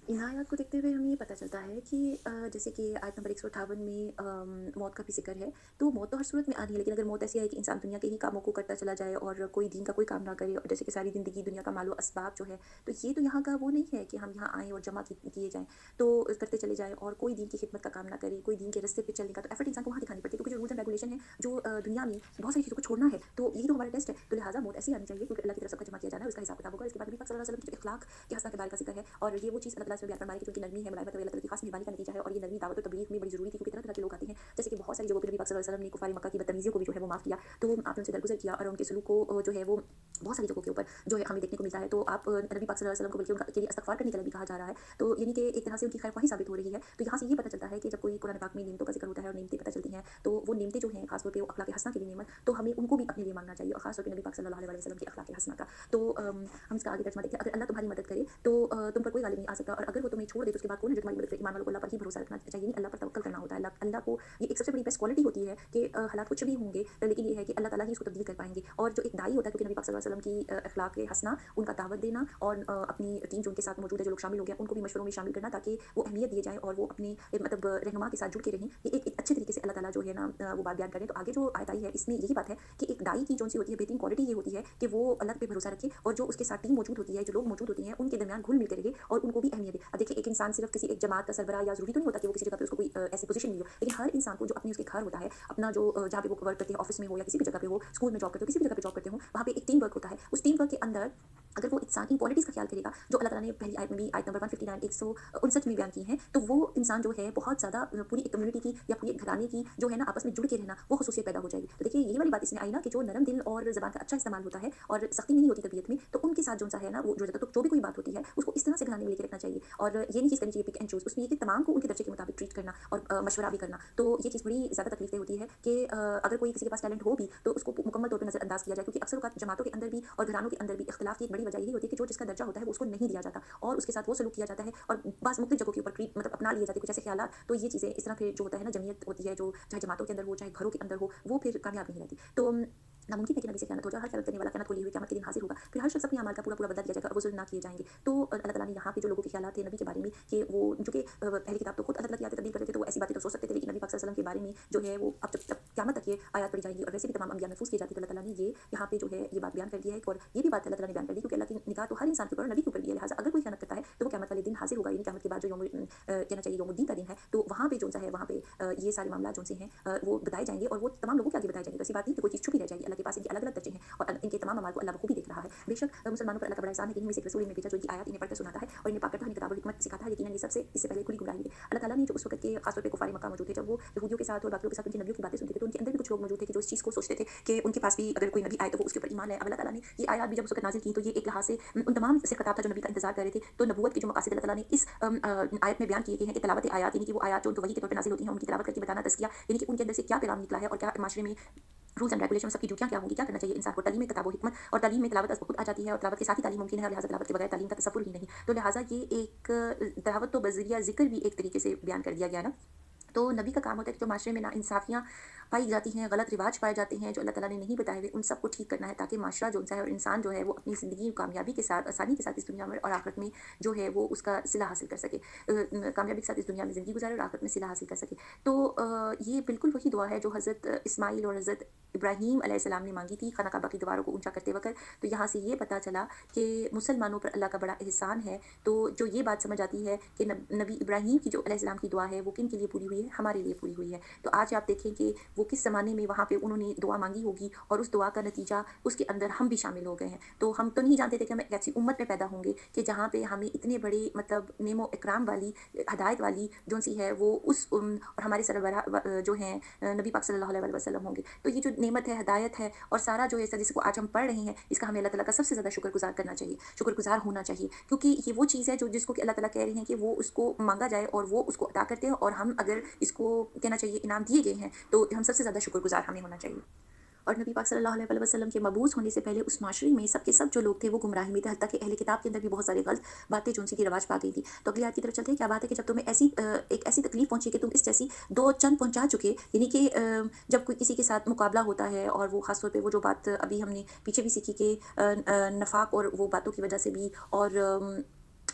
इन आयात को देखते हुए हमें ये पता चलता है कि जैसे कि आयत नंबर 158 में मौत का भी ज़िक्र है। तो मौत तो हर सूरत में आनी है, लेकिन अगर मौत ऐसी आए कि इंसान दुनिया के ही कामों को करता चला जाए और कोई दीन का कोई काम ना करे, और जैसे कि सारी ज़िंदगी दुनिया का मालो असबाब जो है, तो ये तो यहाँ का वो नहीं है कि हम यहाँ आएँ और जमा किए जाएँ, तो करते चले जाएँ और कोई दीन की खिदमत का काम ना करे, कोई दीन के रास्ते पे चलने का तो एफर्ट इंसान को वहाँ दिखानी पड़ती है, क्योंकि जो रूल्स एंड रेगुलेशन है, जो दुनिया में बहुत सारी चीज़ों को छोड़ना है, तो यही तो हमारा टेस्ट है। तो लिहाजा मौत ऐसी आनी चाहिए, क्योंकि अल्लाह की तरफ सबका जमा किया जाना है, उसका हिसाब किताब होगा। इसके बाद नबी पाक सल्लल्लाहु अलैहि वसल्लम की जो इखलाक के हस्ना के बारे का ज़िक्र है, और ये वो चीज़ अल्लाह ताला इसमें बयान फरमाई कि जो उनकी नरमी है, मुलायमत है, वो अल्लाह ताला की खास मेहरबानी का नतीजा है, और ये नरमी दावत और तबलीग में बड़ी ज़रूरी थी, क्योंकि तरह-तरह के लोग आते हैं। जैसे कि बहुत सारी जगहों पे नबी पाक सल्लल्लाहु अलैहि वसल्लम ने कुफ़ार मक्का की बदतमीज़ियों को भी जो है वो माफ़ किया, तो आपने उनसे दरगुज़र किया और उनके सलूक को जो है वो बहुत सारी जगहों के ऊपर जो है हमें देखने को मिलता है। तो आप नबी पाक सल्लल्लाहु अलैहि वसल्लम को बल्कि उनका के लिए इस्तग़फ़ार करने के लिए भी कहा जा रहा है। तो यानी कि एक तरह से उनकी खैर-ख़्वाही साबित हो रही है। तो यहाँ से ये पता चलता है कि जब कोई कुरान पाक में नेमतों का ज़िक्र होता है और नेमतें पता चलती हैं, तो वो नेमतें जो हैं ख़ास तौर पे वो अख़लाक़ हसना की भी नेमत, तो हमें उनको भी अपने लिए मांगना चाहिए, और ख़ास तौर पे नबी पाक सल्लल्लाहु अलैहि वसल्लम की अख़लाक़ हसना का। तो हम इसका आगे तर्जुमा देखते हैं। अगर अल्लाह तुम्हारी मदद करे तो तुम पर कोई गालिब नहीं आ सकता, और अगर वो तुम्हें छोड़ दे तो उसके बाद कौन है जो तुम्हारी मदद करे? ईमान वालों को अल्लाह पर ही भरोसा रखना चाहिए, यानी अल्लाह पर तवक्कल करना होता है। अल्लाह अल्लाह को ये एक सबसे बड़ी बेस्ट क्वालिटी होती है कि हालात कुछ भी होंगे, लेकिन ये है कि अल्लाह ताला ही उसको तब्दील कर पाएँगे। और जो एक दाई होता है, क्योंकि नबी पाक सल्लल्लाहु अलैहि वसल्लम की अख़लाक़ हसना, उनका दावत देना और अपनी टीम जो उनके साथ मौजूद है, जो लोग शामिल हो गए, उनको भी मशवरों में शामिल करना, ताकि वो अहमियत दिए जाएँ और वो अपने मतलब रहनुमा के साथ जुड़ के रहें। ये एक अच्छे तरीके से अल्लाह ताला जो है ना वो बात बयान करें। तो आगे जो आयत आई है, इसमें यही बात है कि एक दाई की जो-सी होती है बेहतरीन क्वालिटी ये होती है कि वो अल्लाह पे भरोसा रखे, और जो उसके साथ टीम मौजूद होती है, जो लोग मौजूद होते हैं, उनके दरमियान घुल-मिल के रहे और उनको भी अहमियत दे। अब देखिए, एक इंसान सिर्फ़ किसी एक जमात का सरबराह या ज़रूरी तो नहीं होता कि वो किसी जगह पे उसको कोई ऐसी पोज़ीशन मिली हो, लेकिन हर इंसान को जो अपने उसके घर होता है, अपना जो जहाँ पे वो वर्क करते हैं, ऑफ़िस में हो या किसी भी जगह पे हो, स्कूल में जॉब करते हो, किसी भी जगह पे जॉब करते हो, वहाँ पे एक टीम वर्क होता है। उस टीम वर्क के अंदर अगर वो इंसान इन क्वालिटीज़ का ख़्याल करेगा, जो अल्लाह ताला ने पहली आयत में भी, आयत नंबर 159 159 में बयान की हैं, तो वो इंसान जो है बहुत ज़्यादा पूरी एक कम्युनिटी की या पूरी एक घराने की जो है ना आपस में जुड़ के रहना, वो ख़ुसूसियत पैदा हो जाएगी। तो देखिए, यही वाली बात इसमें आई ना कि जो नरम दिल और ज़बान का अच्छा इस्तेमाल होता है और सख्ती नहीं होती तबीयत में, तो उनके साथ जो-सा है ना वो जुड़ जाता है। तो जो भी कोई बात होती है, उसको इस तरह से घराने में लेके रखना चाहिए, और ये नहीं चीज़ करनी चाहिए पिक एंड चूज़। उसमें ये कि तमाम को उनके दर्जे के मुताबिक ट्रीट करना और मशवरा भी करना। तो ये चीज़ बड़ी ज़्यादा तकलीफ़देह होती है कि अगर कोई किसी के पास टैलेंट हो भी, तो उसको मुकम्मल तौर पे नज़रअंदाज़ किया जाए, क्योंकि अक्सर औक़ात जमातों के अंदर भी और घरानों के अंदर भी इख्तिलाफ़ की एक बड़ी वजह यही होती है कि जो जिसका दर्जा होता है वो उसको नहीं दिया जाता, और उसके साथ वो सलूक किया जाता है, और बाज़ मुख्तलिफ़ जगहों के ऊपर ट्रीट मतलब अपना लिए जाते हैं कुछ ऐसे ख़्यालात। तो ये चीज़ें इस तरह फिर जो होता है ना, जमीयत होती है जो चाहे जमातों के अंदर हो, चाहे घरों के अंदर हो, वो फिर कामयाब नहीं रहती। तो नामुमकिन है कि नबी से ख़यानत हो जाए। हर ख़यानत करने वाला ख़यानत को लिए हुए क़यामत के दिन हाज़िर होगा। फिर हर शख़्स अपने अमाल का पूरा-पूरा बदला दिया जाएगा और वो ज़ुल्म ना किए जाएँगे। तो अल्लाह ताला ने यहाँ पे जो लोगों के ख़यालात थे नबी के बारे में कि वो चूँकि पहली किताब तो खुद अल्लाह ताला की आयतें तब्दील कर देते थे, तो वो ऐसी बातें तो सोच सकते थे, लेकिन नबी पाक सल्लल्लाहु अलैहि वसल्लम के बारे में जो है वो अब जब जब क़यामत तक ये आयत पढ़ी जाएँगी, और वैसे भी तमाम अंबिया महफ़ूज़ किए जाते हैं, तो अल्लाह ताला ने ये यहाँ पे जो है ये बात बयान कर दी है। और ये भी बात अल्लाह ताला ने बयान कर दी, क्योंकि अल्लाह की निगाह तो हर इंसान के ऊपर और नबी के ऊपर भी है। लिहाज़ा अगर कोई ख़यानत करता है, तो वो क़यामत वाले दिन हाज़िर होगा, यानी क़यामत के बाद जो कहना चाहिए यौमुद्दीन का दिन है, तो वहाँ पे जो-सा है वहाँ पे ये सारे मामलात जो-से हैं वो बताए जाएँगे, और वो तमाम लोगों के आगे बताए जाएँगे। तो ऐसी बात नहीं कि कोई चीज़ छुपी रह जाएगी। अल्लाह के पास इनके अलग-अलग दर्जे हैं, और इनके तमाम अमाल को अल्लाह बखूबी देख रहा है। बेशक मुसलमानों पर अल्लाह का बड़ा एहसान है कि इनमें से एक रसूल इन्हें भेजा, जो इनकी आयत इन्हें पढ़कर सुनाता है और इन्हें पाक करता है, इन्हें किताब और हिकमत सिखाता है। यकीनन ये सबसे इससे पहले खुली गुमराही है। अल्लाह ताला ने जो उस वक़्त के ख़ास तौर पे कुफ़ार मक्का मौजूद थे, जब वो यहूदियों के साथ और बाकी लोगों के साथ उनके नबियों की बातें सुनते थे, तो उनके अंदर भी कुछ लोग मौजूद थे कि जो इस चीज़ को सोचते थे कि उनके पास भी अगर कोई नबी आए तो वो उसके ऊपर ईमान लाए। अब अल्लाह ताला ने ये आयत भी जब उस वक़्त नाज़िल की, तो ये एक लिहाज़ से उन तमाम से ख़िताब था जो नबी का इंतज़ार कर रहे थे। तो नबूवत के जो मक़ासिद अल्लाह ताला ने इस आयत में बयान किए गए हैं कि तिलावत आयत, यानी कि वो आयत जो उनको वही के तौर पे नाज़िल होती हैं, उनकी तिलावत करके बताना, तज़किया, यानी कि उनके अंदर से क्या पैगाम निकला है और क्या माशरे में रूल्स एंड रेगुलेशन सबकी ड्यूटियाँ क्या होंगी, क्या करना चाहिए इंसान को। तालीम में किताब व हिकमत, और तालीम में तिलावत खुद आ जाती है, और तिलावत के साथ ही तालीम मुमकिन है, लिहाज़ा तिलावत के बगैर तालीम का तसव्वुर ही नहीं। तो लिहाज़ा ये एक तिलावत तो बज़रिया ज़िक्र भी एक तरीके से बयान कर दिया गया ना। तो नबी का काम होता है कि जो माशरे में नाइंसाफ़ियाँ पाई जाती हैं, गलत रिवाज पाए जाते हैं, जो अल्लाह ताला ने नहीं बताए हुए, उन सबको ठीक करना है, ताकि माशरा जो-सा है और इंसान जो है वो अपनी ज़िंदगी कामयाबी के साथ, आसानी के साथ इस दुनिया में और आखिरत में जो है वो उसका सिला हासिल कर सके। कामयाबी के साथ इस दुनिया में ज़िंदगी गुज़ारे और आखिरत में सिला हासिल कर सके। तो ये बिल्कुल वही दुआ है जो हज़रत इस्माइल और हज़रत इब्राहीम अलैहिस्सलाम ने माँगी थी खाना काबा की दीवारों को ऊँचा करते वक़्त। तो यहाँ से ये पता चला कि मुसलमानों पर अल्लाह का बड़ा एहसान है। तो जो ये बात समझ आती है कि नबी इब्राहीम की जो अलैहिस्सलाम की दुआ है वो किन के लिए पूरी हुई है? हमारे लिए पूरी हुई है। तो आज आप देखें कि वो किस ज़माने में वहाँ पे उन्होंने दुआ माँगी होगी, और उस दुआ का नतीजा उसके अंदर हम भी शामिल हो गए हैं। तो हम तो नहीं जानते थे कि हम एक ऐसी उम्मत में पैदा होंगे कि जहाँ पे हमें इतने बड़े मतलब नेमो इकराम वाली, हदायत वाली जो-सी है वो और हमारे सरबराह जो हैं नबी पाक सल्लल्लाहु अलैहि वसल्लम होंगे। तो ये जो नेमत है, हदायत है, और सारा जो है जिसको आज हम पढ़ रहे हैं, इसका हमें अल्लाह ताला का सबसे ज़्यादा शुक्रगुज़ार करना चाहिए, शुक्रगुज़ार होना चाहिए। क्योंकि ये वो चीज़ है जो जिसको कि अल्लाह ताला कह रहे हैं कि वो उसको माँगा जाए और वो उसको अता करते हैं, और हम अगर इसको कहना चाहिए इनाम दिए गए हैं, तो हम सबसे ज़्यादा शुक्रगुज़ार हमें होना चाहिए। और नबी पाक सल्लल्लाहु अलैहि वसल्लम के मबूस होने से पहले उस माशरे में सब के सब जो लोग थे वो गुमराही में थे, हत्ता कि अहले किताब के अंदर भी बहुत सारी गलत बातें जो उनकी रिवाज पा गई थी। तो अगली आयत की तरफ चलते हैं। क्या बात है कि जब तुम्हें एक ऐसी तकलीफ पहुंची कि तुम इस जैसी दो चंद पहुंचा चुके, यानी कि जब कोई किसी के साथ मुकाबला होता है, और वो खासतौर पे वो जो बात अभी हमने पीछे भी सीखी कि नफाक और वो बातों की वजह से भी, और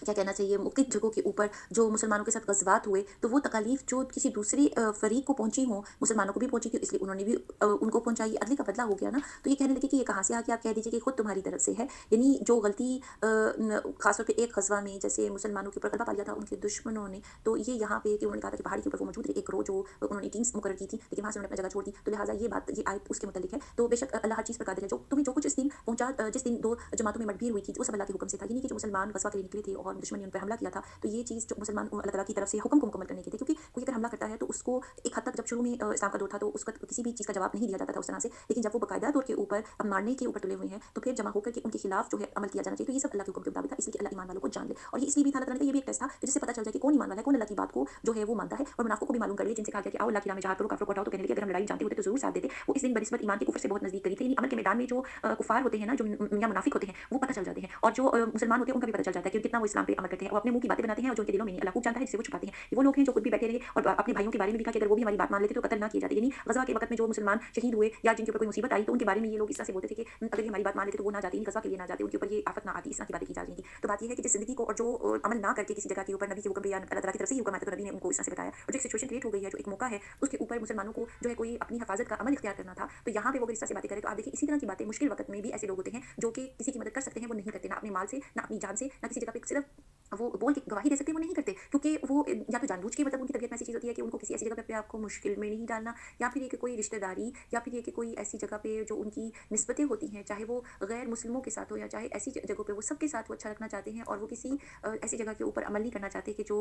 क्या कहना चाहिए, मुख्तलिफ़ जगहों के ऊपर जो मुसलमानों के साथ ग़ज़वात हुए, तो वो तकालीफ़ जो किसी दूसरे फ़रीक़ को पहुँची हों, मुसलमानों को भी पहुँची थी, इसलिए उन्होंने भी उनको पहुँचाई, अदले का बदला हो गया ना। तो ये कहने लगे कि ये कहाँ से आ गया, आप कह दीजिए कि खुद तुम्हारी तरफ से है। यानी जो गलती ख़ास तौर पे एक ग़ज़वा में जैसे मुसलमानों के ऊपर गलबा पा लिया था उनके दुश्मनों ने, तो ये यहाँ पे कि उन्होंने कहा था कि पहाड़ी के ऊपर वो मौजूद रहे, एक रो जो उन्होंने टीम्स मुकर्रर की थी, लेकिन वहाँ से उन्होंने अपनी जगह छोड़ दी। तो लिहाज़ा ये आयत उसके मुतल्लिक है। तो बेशक अल्लाह हर चीज़ पर कादिर है। जो तुम्हें जो कुछ इस दिन पहुँचा, जिस दिन 2 जमातों में मुठभेड़ हुई थी, वो सब अल्लाह के हुक्म से था। ये नहीं कि जो मुसलमान ग़ज़वा के लिए निकले थे और दुश्मन ने उन पे हमला किया था, तो ये चीज़ जो मुसलमान अल्लाह ताला की तरफ से हुक्म को मुकम्मल करने के थे, क्योंकि कोई अगर हमला करता है तो उसको एक हद तक, जब शुरू में इस्लाम का दौर था, तो उसका किसी भी चीज़ का जवाब नहीं दिया जाता था उस तरह से। लेकिन जब वो बाकायदा तौर के ऊपर अब मारने के ऊपर तुले हुए हैं, तो फिर जमा होकर के उनके खिलाफ जो है अमल किया जाना चाहिए। तो ये सब अल्लाह के हुक्म के मुताबिक था, इसलिए कि अल्लाह ईमान वालों को जान ले। और ये इसलिए भी था, अल्लाह ताला ने ये भी एक टेस्ट था कि जिससे पता चल जाए कि कौन ईमान वाला है, कौन अल्लाह की बात को जो है वो मानता है। और मुनाफ़िकों को भी मालूम कर लिया, जिनसे कहा गया कि आओ अल्लाह की राह में जहाद करो, काफ़िरों को हटाओ, तो कहने लगे अगर हम लड़ाई जानते होते तो ज़रूर साथ देते। वो इस दिन बनिस्बत ईमान के कुफ्र से बहुत नज़दीक करीब थे। यानी अमल के मैदान में जो कुफ़ार होते हैं ना, जो या मुनाफ़िक होते हैं, वो पता चल जाते हैं। और जो मुसलमान होते हैं, उनका भी पता चल जाता है कि कितना वो इस्लाम पे अमल करते हैं। वो अपने मुँह की बातें बनाते हैं और जो उनके दिलों में नहीं, अल्लाह खूब जानता है, जिसे वो छुपाते हैं। ये वो लोग हैं जो खुद भी बैठे रहे और अपने भाइयों के बारे में भी कहा कि अगर वो भी हमारी बात मान लेते तो कत्ल ना किए जाते। यानी ग़ज़वा के वक़्त में जो मुसलमान शहीद हुए या जिनके ऊपर कोई मुसीबत आई, तो उनके बारे में ये लोग इस तरह से बोलते थे कि अगर ये हमारी बात मान लेते तो वो ना जाते, ग़ज़वा के लिए ना जाते, उनके ऊपर ये आफ़त ना आती, इस तरह की बातें की जा रही थी। तो बात ये है कि जिस ज़िंदगी को और जो अमल ना करके किसी जगह के ऊपर नबी के हुक्म पे या अल्लाह ताला की तरफ से ही हुक्म आता है, तो नबी ने उनको इस तरह से बताया। और जो एक सिचुएशन क्रिएट हो गई है, जो एक मौका है, उसके ऊपर मुसलमानों को जो है कोई अपनी हिफाज़त का अमल इख्तियार करना था, तो यहाँ पे वो अगर इस तरह से बातें करें, तो आप देखिए इसी तरह की बातें मुश्किल वक़्त में भी ऐसे लोग होते हैं जो कि किसी की मदद कर सकते हैं, वो नहीं करते, ना अपने माल से, ना अपनी जान से, ना किसी जगह पे सिर्फ वो बोल के गवाही दे सकते हैं, वो नहीं करते, क्योंकि वो या तो जानबूझ के, मतलब उनकी तबीयत में ऐसी चीज़ होती है कि उनको किसी ऐसी जगह पे अपने आप को मुश्किल में नहीं डालना, या फिर ये कि कोई रिश्तेदारी, या फिर ये कि कोई ऐसी जगह पे जो उनकी निस्बतें होती हैं, चाहे वो गैर मुस्लिमों के साथ हो या चाहे ऐसी जगहों पे, वो सबके साथ वो अच्छा रखना चाहते हैं, और वो किसी ऐसी जगह के ऊपर अमल नहीं करना चाहते कि जो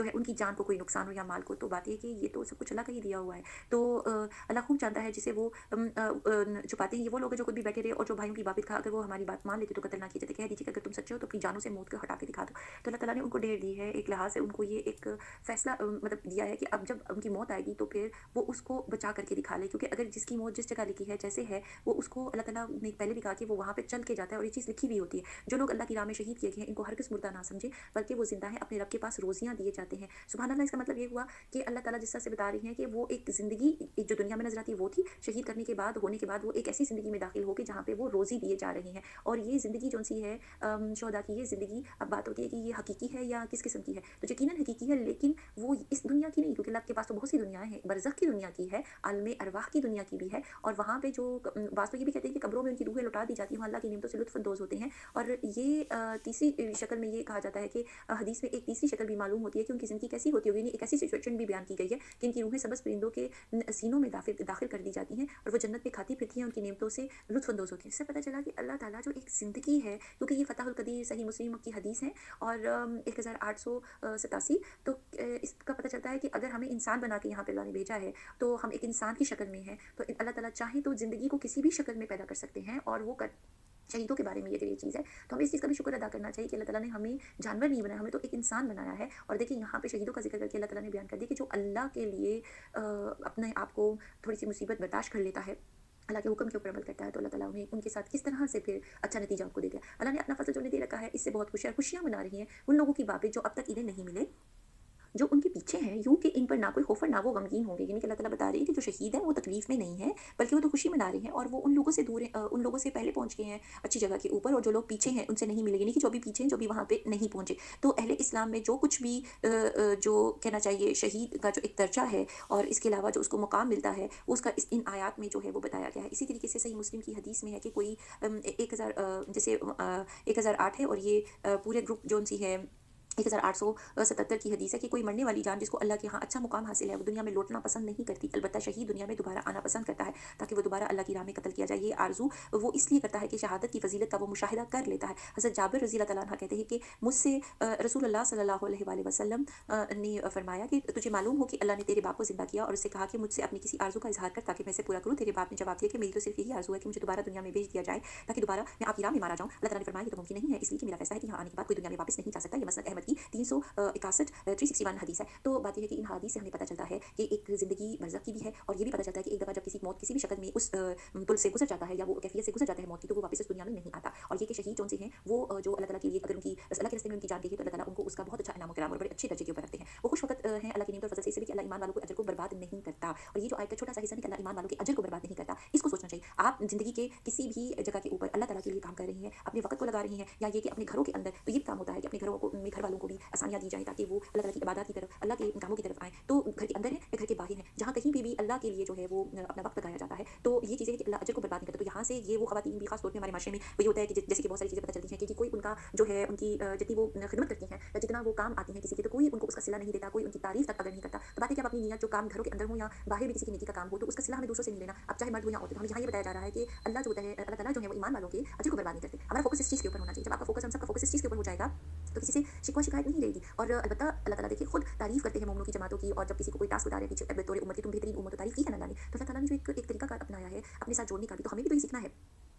है उनकी जान को कोई नुकसान हो या माल को। तो बात ये है कि ये तो सब कुछ अल्लाह का ही दिया हुआ है। तो अल्लाह खूब जानता है, जिसे वो छुपाते हैं। ये वो लोग हैं जो खुद भी बैठे रहे और जो भाइयों की बात कहा, अगर वो हमारी बात मान लेते तो कत्ल ना किए जाते। कह दीजिए कि अगर तुम सच्चे हो तो अपनी जानों से मौत को हटा के दिखा दो। तो अल्लाह ताला ने उनको ढेर दी है, एक लिहाज से उनको ये एक फ़ैसला मतलब दिया है कि अब जब उनकी मौत आएगी तो फिर वो उसको बचा करके दिखा ले, क्योंकि अगर जिसकी मौत जिस जगह लिखी है, जैसे है, वो उसको अल्लाह ताला ने पहले भी कहा कि वो वहाँ पे चल के जाता है, और ये चीज़ लिखी भी होती है। जो लोग अल्लाह की राह में शहीद किए गए हैं, इनको हरगिज़ मुर्दा ना समझें, बल्कि वो ज़िंदा हैं, अपने रब के पास रोज़ियाँ दिए जाते हैं। सुभान अल्लाह, इसका मतलब ये हुआ कि अल्लाह ताला जिस तरह से बता रही हैं कि वो एक ज़िंदगी जो दुनिया में नज़र आती है वो थी, शहीद करने के बाद, होने के बाद वो एक ऐसी ज़िंदगी में दाखिल होगी जहाँ पे वो रोज़ी दिए जा रहे हैं। और ये ज़िंदगी जौन-सी है शुहदा की, ये ज़िंदगी, अब बात होती है कि ये हकीकी है या किस किस्म की है। तो यकीनन हकीकी है, लेकिन वो इस दुनिया की नहीं, क्योंकि अल्लाह के पास तो बहुत सी दुनियाएँ हैं, बरज़ख की दुनिया की है, आलमे अरवाह की दुनिया की भी है। और वहाँ पे जो बाज़ तो ये भी कहते हैं कि कब्रों में उनकी रूहें लौटा दी जाती हैं, वहाँ अल्लाह की नेमतों से लुत्फ़-अंदोज़ होते हैं। और ये तीसरी शक्ल में ये कहा जाता है कि हदीस में एक तीसरी शक्ल भी मालूम होती है कि उनकी ज़िंदगी कैसी होती होगी। एक ऐसी सिचुएशन भी बयान की गई है कि इनकी रूहें सब्ज़ परिंदों के सीनों में दाखिल दाखिल कर दी जाती हैं, और वो जन्नत में खाती फिरती हैं, उनकी नेमतों से लुत्फ़-अंदोज़ होती हैं। इससे पता चला कि अल्लाह ताला जो एक ज़िंदगी है, क्योंकि ये फ़तहुल क़दीर सही मुस्लिम की हदीस है, और 1887, तो इसका पता चलता है कि अगर हमें इंसान बना के यहाँ पे अल्लाह ने भेजा है, तो हम एक इंसान की शक्ल में हैं, तो अल्लाह ताला चाहे तो ज़िंदगी को किसी भी शक्ल में पैदा कर सकते हैं, और वो कर शहीदों के बारे में ये अगर ये चीज़ है, तो हमें इस चीज़ का भी शुक्र अदा करना चाहिए कि अल्लाह ताला ने हमें जानवर नहीं बनाया, हमें तो एक इंसान बनाया है। और देखिए यहाँ पे शहीदों का ज़िक्र करके अल्लाह ताला ने बयान कर दिया कि जो अल्लाह के लिए अपने आप को थोड़ी-सी मुसीबत बर्दाश्त कर लेता है, अल्लाह के हुक्म के ऊपर अमल करता है, तो अल्लाह ताला उन्हें उनके साथ किस तरह से फिर अच्छा नतीजा उनको देता है। अल्लाह ने अपना फ़ज़ल जो उन्हें दे रखा है, इससे बहुत खुश है, खुशियाँ मना रही हैं उन लोगों की बाबत जो अब तक इन्हें नहीं मिले, जो उनके पीछे हैं, यूँ कि इन पर ना कोई खौफ़ और ना वो गमगीन होंगे। यानी कि अल्लाह ताला बता रही है कि जो शहीद हैं वो तकलीफ़ में नहीं हैं, बल्कि वो तो खुशी मना रहे हैं, और वो उन लोगों से दूर हैं, उन लोगों से पहले पहुँच गए हैं अच्छी जगह के ऊपर, और जो लोग पीछे हैं उनसे नहीं मिले, यानी कि जो भी पीछे हैं, जो भी वहाँ पे नहीं पहुँचे। तो अहले इस्लाम में जो कुछ भी जो कहना चाहिए शहीद का जो एक दर्जा है, और इसके अलावा जो उसको मुकाम मिलता है, वो उसका इस इन आयात में जो है वो बताया गया है। इसी तरीके से सही मुस्लिम की हदीस में है कि कोई 1000 जैसे 1008 है, और ये पूरे ग्रुप जौन-सी है 1877 की हदीस है कि कोई मरने वाली जान जिसको अल्लाह के यहाँ अच्छा मुकाम हासिल है, वो दुनिया में लौटना पसंद नहीं करती, अलबत्ता शहीद दुनिया में दोबारा आना पसंद करता है, ताकि वो दोबारा अल्लाह की राह में कत्ल किया जाए। ये आरज़ू वो इसलिए करता है कि शहादत की फ़ज़ीलत का वो मुशाहिदा कर लेता है। हज़रत जाबिर रज़ी अल्लाह तआला अन्हा कहते हैं कि मुझसे रसूलुल्लाह सल्लल्लाहु अलैहि वसल्लम ने फरमाया कि तुझे मालूम हो कि अल्लाह ने तेरे बाप को ज़िंदा किया, और उससे कहा कि मुझसे अपनी किसी आरज़ू का इज़हार कर ताकि मैं इसे पूरा करूँ। तेरे बाप ने जवाब दिया कि मेरी तो सिर्फ़ यही आरज़ू है कि मुझे दोबारा दुनिया में भेज दिया जाए, ताकि दोबारा मैं आपकी राह में मारा जाऊँ। अल्लाह ताला ने फरमाया ये तो मुमकिन नहीं है, इसलिए कि मेरा फ़ैसला है कि यहाँ आने के बाद कोई दुनिया में वापस नहीं जा सकता। ये मसनद अहमद की 361 हदीस है। तो बात ये है कि इन हदीस से हमें पता चलता है कि एक ज़िंदगी बरज़ख की भी है और ये भी पता चलता है कि एक दफ़ा जब किसी की मौत किसी भी शक्ल में उस पुल से गुज़र जाता है या वो कैफ़ियत से गुज़र जाता है मौत की, तो वो वापस इस दुनिया में नहीं आता। और ये कि शहीद जौन से हैं वो जो अल्लाह ताला के लिए अगर उनकी अल्लाह के रास्ते में उनकी जान गई है तो अल्लाह ताला उनको उसका बहुत अच्छा इनाम और बड़े अच्छे दर्जे के ऊपर रखते हैं। वो खुशवक़्त हैं अल्लाह की नेमत और फ़ज़ल से इसलिए कि अल्लाह ईमान वालों के अजर को बर्बाद नहीं करता। और ये जो आयत का छोटा-सा हिस्सा है कि अल्लाह ईमान वालों के अजर को बर्बाद नहीं करता, इसको सोचना चाहिए। आप ज़िंदगी के किसी भी जगह के ऊपर अल्लाह ताला के लिए काम कर रही हैं, अपने वक़्त को लगा रही हैं या ये कि अपने घरों के अंदर, तो ये भी काम होता है कि अपने घरों को में घर वालों को भी आसानियाँ दी जाएँ ताकि वो अल्लाह ताला की इबादत की तरफ, अल्लाह के कामों की तरफ आएँ। तो घर के अंदर है या घर के बाहर है, जहाँ कहीं पे भी अल्लाह के लिए जो है वो अपना वक़्त लगाया जाता है, तो ये चीज़ें हैं कि अल्लाह अजर को बर्बाद नहीं करता। तो यहाँ से ये वो ख़वातीन भी ख़ास तौर पे हमारे माशरे में वही होता है कि जैसे कि बहुत सारी चीज़ें पता चलती हैं कि कोई उनका जो है उनकी जितनी वो खिदमत करती हैं या जितना वो काम आती हैं किसी की, तो कोई उनको उसका सिला नहीं देता, कोई उनकी तारीफ़ तक अगर नहीं करता। तो बात है कि आप अपनी नियत जो काम घरों के अंदर हो या बाहर भी किसी की नेकी का काम हो, तो उसका सिला हमें दूसरों से नहीं लेना। अब चाहे मर्द हो या औरत हो, हमें यहाँ ये बताया जा रहा है कि अल्लाह जो होता है, अल्लाह ताला जो है वो ईमान वालों के अजर को बर्बाद नहीं करते। हमारा फ़ोकस इस चीज़ के ऊपर होना चाहिए। जब आपका फ़ोकस, हम सबका फ़ोकस इस चीज़ के ऊपर हो जाएगा, तो किसी से शिकवा शिकायत नहीं रहेगी। और अलबत्ता अल्लाह ताला देखिए खुद तारीफ़ करते हैं मोमिनों की जमातों की, और जब किसी को कोई टास्क बता रहे हैं कि बतौर उम्मत की तुम बेहतरीन उम्मत हो, तारीफ़ की है ना अल्लाह ने। तो अल्लाह ताला ने जो एक तरीका कार अपनाया है अपने साथ जोड़ने का भी, तो हमें भी तो ये सीखना है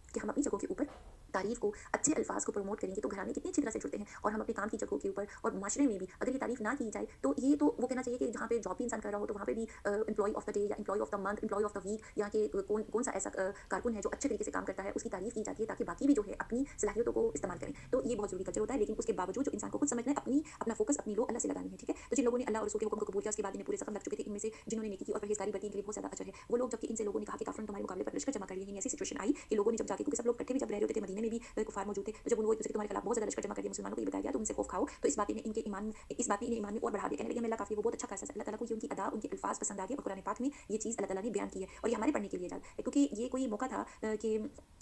कि हम अपनी जगहों के ऊपर तारीफ़ को, अच्छे अल्फाज को प्रमोट करेंगे तो घराने कितनी अच्छी तरह से जुड़ते हैं। और हम अपने काम की जगहों के ऊपर और माशरे में भी अगर ये तारीफ़ ना की जाए, तो ये तो वो कहना चाहिए कि जहाँ पे जॉब भी इंसान कर रहा हो तो वहाँ पे भी एम्प्लॉय ऑफ द डे या employee of the month, employee of the week, या कि कौन कौन सा ऐसा कारकुन है जो अच्छे तरीके से काम करता है, उसकी तारीफ़ की जाती है ताकि बाकी भी जो है अपनी सलाहियतों को इस्तेमाल करें। तो ये बहुत ज़रूरी कल्चर होता है। लेकिन उसके बावजूद जो इंसान को खुद समझना है, अपना फ़ोकस अपनी लो अल्लाह से लगानी है, ठीक है। तो जिन लोगों ने अल्लाह और रसूल के हुक्म को कबूल किया, उसके बाद इन्हें पूरे ज़ख्म लग चुके थे, इनमें से जिन्होंने नेकी की और परहेज़गारी बरती, इनके लिए बहुत ज़्यादा अजर है। वो लोग जबकि इनसे लोगों ने कहा कि काफ़िर तुम्हारे मुकाबले पर लश्कर जमा कर लिए हैं, ऐसी सिचुएशन आई कि लोगों ने जब जाके, क्योंकि सब लोग इकट्ठे भी जब रह रहे होते थे, मदीने में भी कुफार मौजूद थे, तो जब उनको एक-दूसरे के तुम्हारे खिलाफ बहुत ज़्यादा लश्कर जमा कर दिया, मुसलमानों को ये बताया गया तो उनसे खौफ खाओ। तो इस बात ने इनके ईमान, इस बात ने इन्हें ईमान में और बढ़ा दिया। कहने लगे हमें अल्लाह काफ़ी, वो बहुत अच्छा खासा अल्लाह ताला को ये उनकी अदा, उनके अल्फाज पसंद आ गए और कुरान पाक में ये चीज़ अल्लाह ताला ने बयान की है। और ये हमारे पढ़ने के लिए जाता है, क्योंकि ये कोई मौका था कि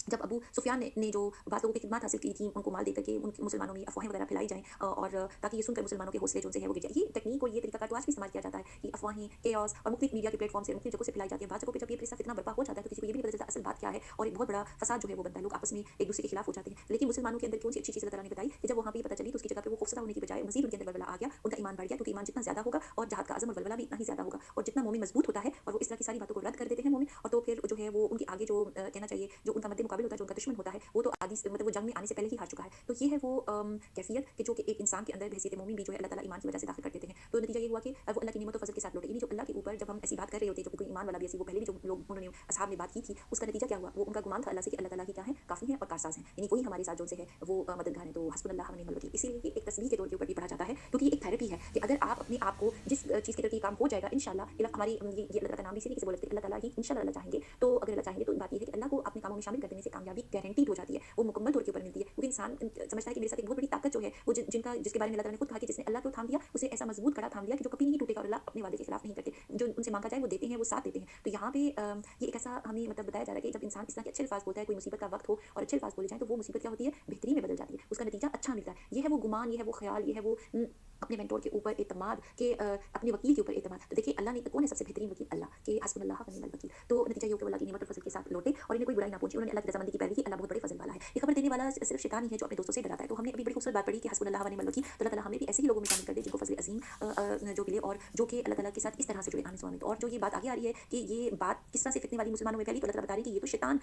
जब अबू सुफियान ने जो बात लोगों की खिदमत हासिल की थी, उनको माल देकर के उन मुसलमानों में अफवाहें वगैरह फैलाई जाएँ, और ताकि ये सुनकर मुसलमानों के हौसले जो से है वो गिर जाए। ये टेक्नीक और ये तरीका कार तो आज भी इस्तेमाल किया जाता है कि अफवाहें, केओस और मुख्तलिफ मीडिया के प्लेटफॉर्म से मुख्तलिफ जगहों से फैलाई जाती है। बाद जगहों पे जब ये फितना बर्पा हो जाता है तो किसी को ये भी नहीं पता चलता असल बात क्या है, और एक बहुत बड़ा फसाद जो है वो बनता है, लोग आपस में एक दूसरे के खिलाफ हो जाते हैं। लेकिन मुसलमानों के अंदर कौन सी अच्छी चीज़ अल्लाह ताला ने बताई कि जब वहाँ पे पता चली तो उसकी जगह पे वो खौफज़दा होने की बजाय मज़ीद उनके अंदर वलवला आ गया, उनका ईमान बढ़ गया, क्योंकि ईमान जितना ज़्यादा होगा और जहाद का अज़म और वलवला भी इतना ही ज़्यादा होगा। और जितना मोमिन मज़बूत होता है और वो इस तरह की सारी बातों को रद्द कर देते हैं मोमिन, और तो फिर जो है वो उनके आगे जो कहना चाहिए जो उनका मद्दे मुकाबिल होता है, जो उनका दुश्मन होता है, वो तो आदि से मतलब वो जंग में आने से पहले ही हार चुका है। तो ये है वो कैफियत कि जो कि एक इंसान के अंदर बहसीत मोमिन भी जो है अल्लाह ताला ईमान की वजह से दाखिल कर देते हैं। तो नतीजा ये हुआ कि वो अल्लाह की नेमत और फज़ल के साथ लौटे। यानी जो अल्लाह के ऊपर जब हम ऐसी बात कर रहे होते हैं, जो कोई ईमान वाला भी ऐसी, वो पहले भी जो लोग उन्होंने असहाब ने बात की थी, उसका नतीजा क्या हुआ? वो उनका गुमान था अल्लाह से कि अल्लाह ताला ही क्या है, काफ़ी हैं और कारसाज़ हैं। यानी वही हमारे साथ जो से है वो मददगार है। तो हस्बुनल्लाह व निअमल वकील। इसीलिए ये एक तस्बीह के तौर के ऊपर भी पढ़ा जाता है, क्योंकि ये एक थेरेपी है कि अगर आप अपने आप को जिस चीज़ के तरफ ये काम हो जाएगा इंशाअल्लाह, ये हमारी ये अल्लाह का नाम भी इसी तरीके से बोल सकते हैं, अल्लाह ताला ही इंशाअल्लाह अल्लाह चाहेंगे। तो अगर अल्लाह चाहेंगे तो बात ये है कि अल्लाह को अपने कामों में शामिल कर देने से कामयाबी गारंटीड हो जाती है, वो मुकम्मल तौर के ऊपर मिलती है। क्योंकि इंसान समझता है कि मेरे साथ एक बहुत बड़ी ताकत जो है वो जिसके बारे में अल्लाह ताला ने खुद कहा कि जिसने अल्लाह को थाम लिया उसे ऐसा मजबूत कड़ा थाम लिया कि जो कभी नहीं टूटेगा, और अल्लाह अपने वादे के खिलाफ नहीं करते। जो उनसे मांगा जाए वो देते हैं, वो साथ देते हैं। तो यहाँ पे ये एक ऐसा हमें मतलब बताया जा रहा है कि जब इंसान इस तरह के अच्छे अल्फाज बोलता है, कोई मुसीबत का वक्त हो और अच्छे अल्फाज बोले जाएँ, तो वो मुसीबत क्या होती है, बेहतरीन में बदल जाती है, उसका नतीजा अच्छा मिलता है। ये है वो गुमान, ये है वो ख्याल, ये है वो अपने मेंटोर के ऊपर एतमाद के अपने वकील के ऊपर एतमाद। तो देखिए अल्लाह ने, कौन है सबसे बेहतरीन वकील? अल्लाह के हस्बुनल्लाह व निअमल वकील। तो नतीजा ये हो कि वो अल्लाह की नेमत और फज़ल के साथ लौटे और इन्हें कोई बुराई ना पहुंची। उन्होंने अल्लाह की रज़ामंदी की पैरवी की। अल्लाह बहुत बड़े फज़ल वाला है। ये खबर देने वाला सिर्फ शैतान ही है जो अपने दोस्तों से डराता है। तो हमने अभी बड़ी खूबसूरत बात पढ़ी कि हस्बुनल्लाह व निअमल वकील। तो अल्लाह ताला हमें भी ऐसे ही लोगों में शामिल कर दे जिनको फज़ल अज़ीम जो मिले और जो कि अल्लाह ताला के साथ इस तरह से जुड़े आमिन सुआमिन। और जो ये बात आगे आ रही है कि ये बात किस तरह से फितने वाली मुसलमानों में फैली, तो अल्लाह ताला बता रही है कि ये तो शैतान